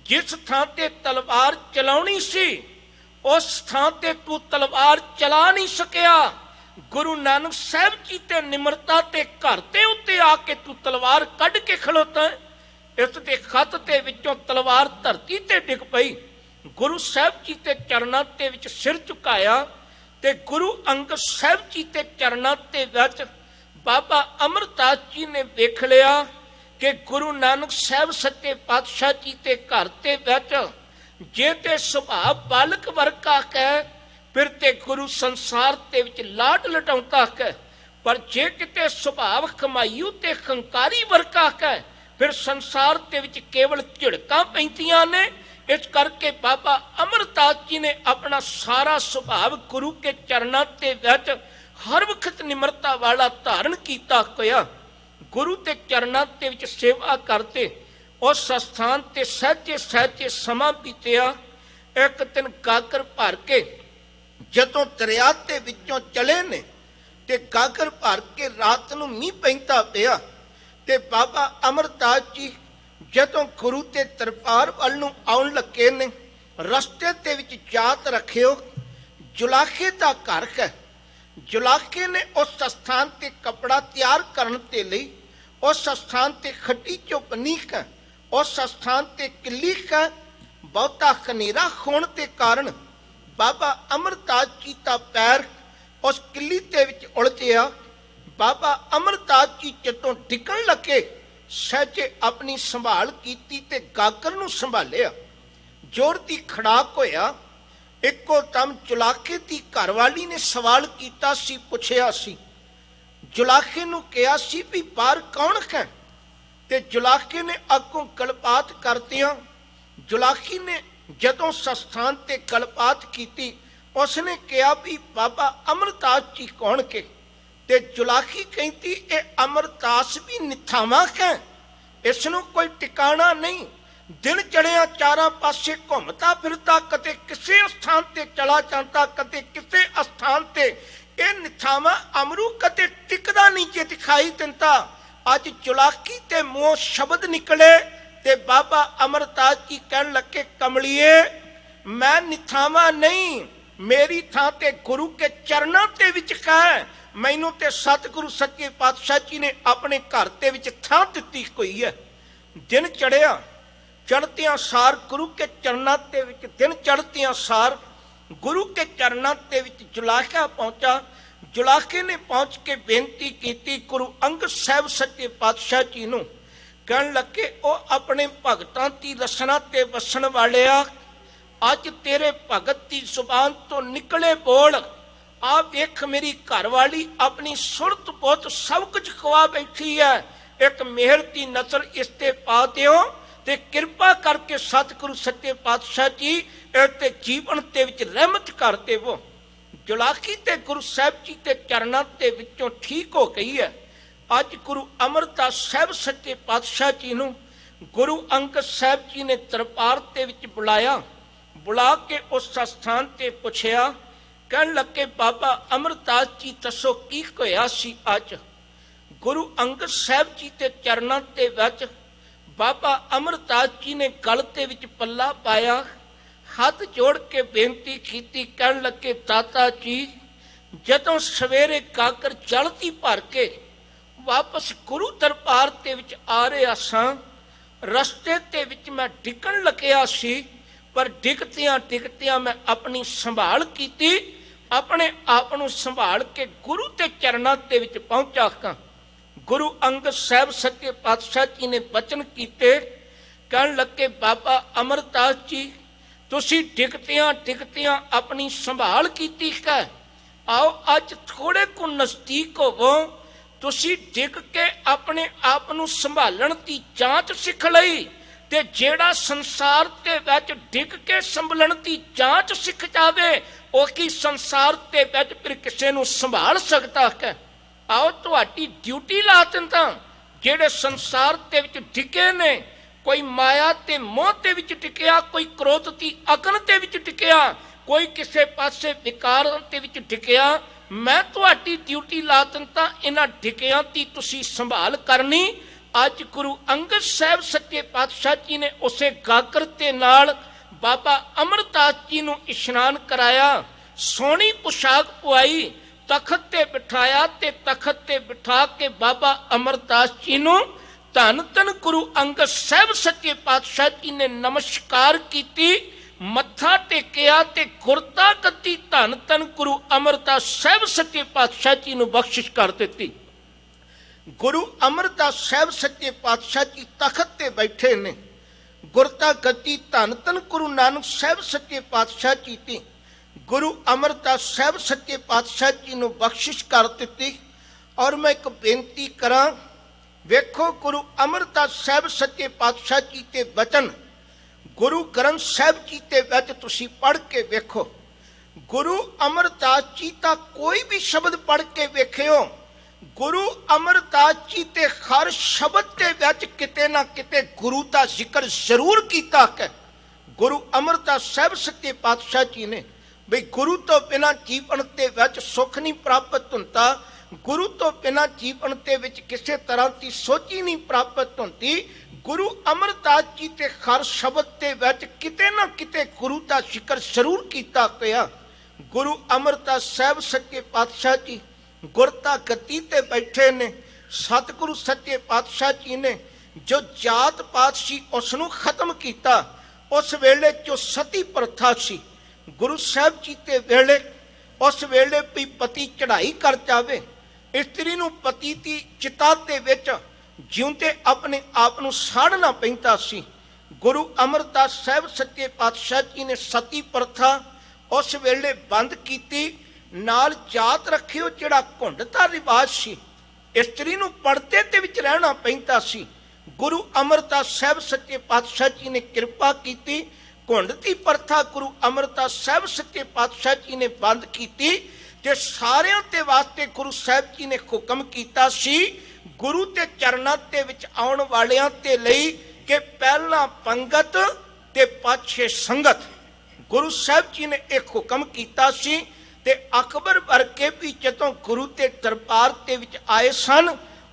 जिस थां ते तलवार चलाउणी सी उस थां ते तू तलवार चला नहीं सकिया। गुरु नानक साहब जी ते निमरता ते घर ते उत्ते आके तू तलवार कढ़ के खलोता है। इस दे खत ते विचों तलवार धरती ते डिग पई। गुरु साहब जी ते चरणां ते विच सिर झुकाया ते गुरु अंगद साहब जी ते चरणां ते विच बाबा अमरदास जी ने वेख लिया कि गुरु नानक साहब सच्चे पातशाह जी ते घर ते विच जे ते सुभाव बालक वर्गा कह फिर ते गुरु संसार ते विच लाड लटाउंदा कह, पर जे किते सुभाव कमाईऊ ते हंकारी वर्गा कह फिर संसार ते विच केवल झिड़कां पैंदियां ने। इस करके बाबा अमरदास जी ने अपना सारा सुभाव गुरु के चरणां ते विच हर वक्त निमरता वाला धारण कीता होया गुरु के चरणां ते विच सेवा करते उस स्थान ते सहजे सहजे समा बीतिया। एक दिन गागर भर के जदों दरिया ते विचों चले ने ते गागर भर के रात नूं मींह पैंदा पिया ते बाबा अमरदास जी जदों गुरु के दरबार वल नूं आउण लगे ने रस्ते ते विच याद रखियो जुलाखे दा घर है। जुलाखे ने उस स्थान ते कपड़ा तैयार करन ते लई उस स्थान ते खड्डी चो बनी है, उस स्थान ते किली है। बहुता खनेरा होने के कारण बाबा अमरदास जी का पैर उस किली ते विच उलझिया। बाबा अमरदास जी जदों डिगण लगे सहजे अपनी संभाल कीती ते गागर नूं संभालिया। जोर दी खड़ाक होया। इको दम जुलाखे दी घरवाली ने सवाल कीता सी, पुछया सी। जुलाखे नूं कहा सी भी बाहर कौन है ते जुलाखे ने अगों गलबात करदियां जुलाखी ने जदों स्थान ते गलबात की उसने कहा भी बाबा अमरदास जी कौन के ते जुलाखी कहती ए अमरदास भी निथावा है, इसनों कोई टिकाणा नहीं। दिन चढ़िया चारा पासे घूमता फिरता कदे किसी स्थान ते चला जाता कदे किसी स्थान ते ए निथावा अमरू कदे टिकदा नहीं जे दिखाई दिंदा। अज जुलाखी ते मुंह शब्द निकले ते बाबा अमरदास जी कहन लगे कमलिए मैं निथावा नहीं, मेरी थां ते गुरु के चरणां ते विच है। मैनू ते सतगुरु सच्चे पातशाह जी ने अपने घर ते विच थां दित्ती कोई है। दिन चढ़िया चढ़तियां सार गुरु के चरणां ते विच दिन चढ़तियां सार गुरु के चरणां ते विच जुलाखा पहुंचा। जुलाखे ने पहुंच के बेनती की गुरु अंगद साहब सच्चे पातशाह जी नूं। कहन लगे ओ अपने भगतां दी रसना ते वसन वाले आ, अज तेरे भगत की जुबान तो निकले बोल। आ वेख मेरी घरवाली अपनी सुरत पुत सब कुछ खवा बैठी है, एक मेहर की नजर इस ते पा दिओ ते किरपा करके सतगुरु सच्चे पातशाह जी इहते जीवन ते विच रहमत कर देवो। जुलाखी ते गुरु साहब जी के चरणां ते विचों ठीक हो गई है। अज गुरु अमरदास साहब सच्चे पातशाह जी नूं गुरु अंगद साहब जी ने दरबार ते विच बुलाया। बुला के उस स्थान ते पुछया। कहन लगे बाबा अमरदास जी दसो की होया सी अज। गुरु अंगद साहब जी के चरणां ते विच बाबा अमरदास जी ने गल ते विच पल्ला पाया, हाथ जोड़ के बेनती की। कहन लगे दाता जी जदों सवेरे गागर जलती भर के वापस गुरु दरबार ते विच आ रहा सां, रस्ते ते विच मैं डिगण लग्या सी, पर डिगतियां डिगतियां मैं अपनी संभाल की, अपने आप नूं संभाल के गुरु के चरणां ते विच पहुंचा हां। गुरु अंगद साहब सच्चे पातशाह जी ने बचन कीते। कहन लगे बाबा अमरदास जी तुसी डिगतियां डिगतियां अपनी संभाल कीती है, आओ अज थोड़े को नजदीक होवो, तुसी डिग के अपने आप नूं संभालण दी जांच सिख लई ते जेड़ा संसार ते विच डिग के संभलण दी जांच सिख जावे ओ की संसार ते विच फिर किसे नूं संभाल सकदा है। आओ तुहाडी ड्यूटी ला दिंदा। जेड़े संसार ते विच डिगे ने, कोई माया ते मोह ते विच टिकिया, कोई क्रोध दी अगन ते विच टिकिया, कोई किसे पासे विकार ते विच टिकिया, मैं तुहाडी ड्यूटी ला दिंदा इन्हां डिगियां दी तुसी संभाल करनी। अज गुरु अंगद साहब सच्चे पातशाह जी ने उसे गागर ते नाल बाबा अमरदास जी नूं इशनान कराया, सोहनी पोशाक पवाई, तखत ते बिठाया ते तखत ते बिठा के बाबा अमरदास जी नूं धन धन गुरु अंगद साहब सच्चे पातशाह जी ने नमस्कार की, मत्था टेकिया ते गुरता गद्दी धन धन गुरु अमरदास साहब सच्चे पातशाह जी नूं बख्शिश कर दी। गुरु अमरदास साहब सच्चे पातशाह जी तखत ते बैठे ने, गुरता गद्दी धन धन गुरु नानक साहब सच्चे पातशाह जी दी गुरु अमरदास साहब सच्चे पातशाह जी नूं बख्शिश कर दी। और मैं एक बेनती करा, वेखो गुरु अमरदास साहब सच्चे पातशाह जी के वचन गुरु ग्रंथ साहब जी के विच तुसीं पढ़ के वेखो। गुरु अमरदास जी का कोई भी शब्द पढ़ के वेखियो, गुरु अमरदास जी के हर शब्द के विच किते ना किते गुरु का जिक्र जरूर किया है। गुरु अमरदास साहब सच्चे पातशाह जी ने बई गुरु तो बिना जीवन के विच सुख नहीं प्राप्त होता, गुरु तो बिना जीवन के विच किसी तरह की सोची नहीं प्राप्त होती। गुरु अमरदास जी के हर शब्द के विच किते ना किते गुरु का जिक्र जरूर किया गया। गुरु अमरदास साहब सच्चे पातशाह जी गुरता गद्दी ते बैठे ने, सतगुरु सच्चे पातशाह जी ने जो जात पात सी उसनूं खत्म किया। उस वेले जो सती प्रथा सी गुरु साहब जी के वेले, उस वेले भी पति चढ़ाई कर जावे, इस्त्री नूं पति की चिता दे विच जिउंदे अपने आप नूं साड़ना पैंदा सी। गुरु अमरदास साहब सच्चे पातशाह जी ने सती प्रथा उस वेले बंद की, नाल जात रखियो जिहड़ा घुंड दा रिवाज सी, इस्त्री नूं पर्दे दे विच रहना पैंदा सी। गुरु अमरदास साहब सच्चे पातशाह जी ने किरपा की, घुंड की प्रथा गुरु अमरदास साहब सच्चे पातशाह जी ने बंद की ते सारियां दे वास्ते गुरु साहब जी ने हुक्म कीता सी गुरु के चरणों के विच आउण वालियां ते लई कि पहला पंगत ते पाछे संगत। गुरु साहब जी ने एक हुक्म कीता सी ते अकबर वर्गे भी जदों गुरु के दरबार के विच आए सन,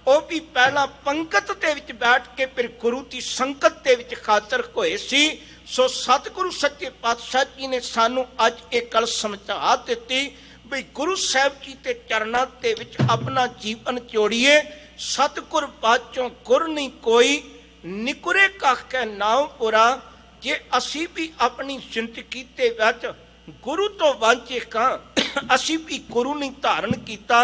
वो भी पहला पंगत के विच बैठ के फिर गुरु की संगत के विच खातर होए सी। सो सतगुरु सच्चे पातशाह जी ने सानू अज एक गल समझा दी भी गुरु साहब जी के चरणों के विच अपना जीवन जोड़िए। सतगुर बाचों गुर नहीं कोई, निकुरे कख नाम पुरा। जे असी भी अपनी जिंदगी के विच गुरु तो वांझे कां, असी भी गुरु नहीं धारण किया।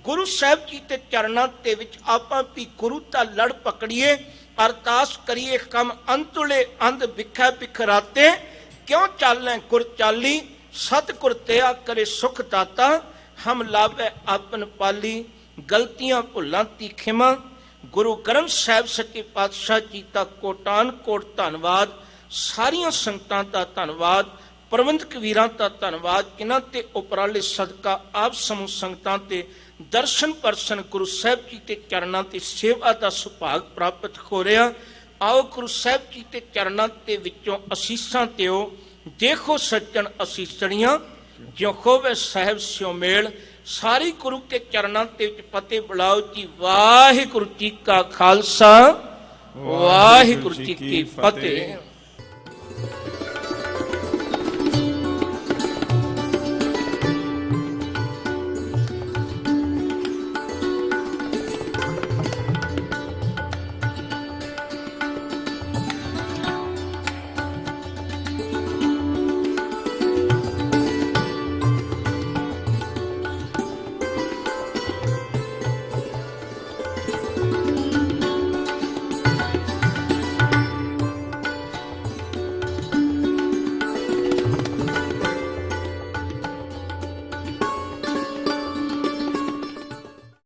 गुरु साहब जी के चरणों के विच आपां भी गुरु दा लड़ पकड़िए, अरदास करिए कम अंतुले अंध बिखै बिखराते, क्यों चालें गुर चाली, सतगुर दया करे सुख दाता, हम लावे आपन पाली, गलतियां भुलां दी खिमा। गुरु ग्रंथ साहब सच्चे पातशाह जी का कोटान कोट धन्नवाद, सारियां संगतां दा धन्नवाद, प्रबंधक वीरां दा धन्नवाद, इन्हां ते उपराले सदका आप समूह संगतां ते दर्शन परसन गुरु साहब जी के चरणों की सेवा का सुभाग प्राप्त हो रहा। आओ गुरु साहब जी के चरणों के विचों असीसां दिओ, देखो सज्जन असीसणियां, ज्यों होवे साहब स्यों मेल। सारी गुरु के चरणों के विच फतेह बुलाओ जी। वाहिगुरु जी का खालसा, वाहिगुरु जी की फतेह।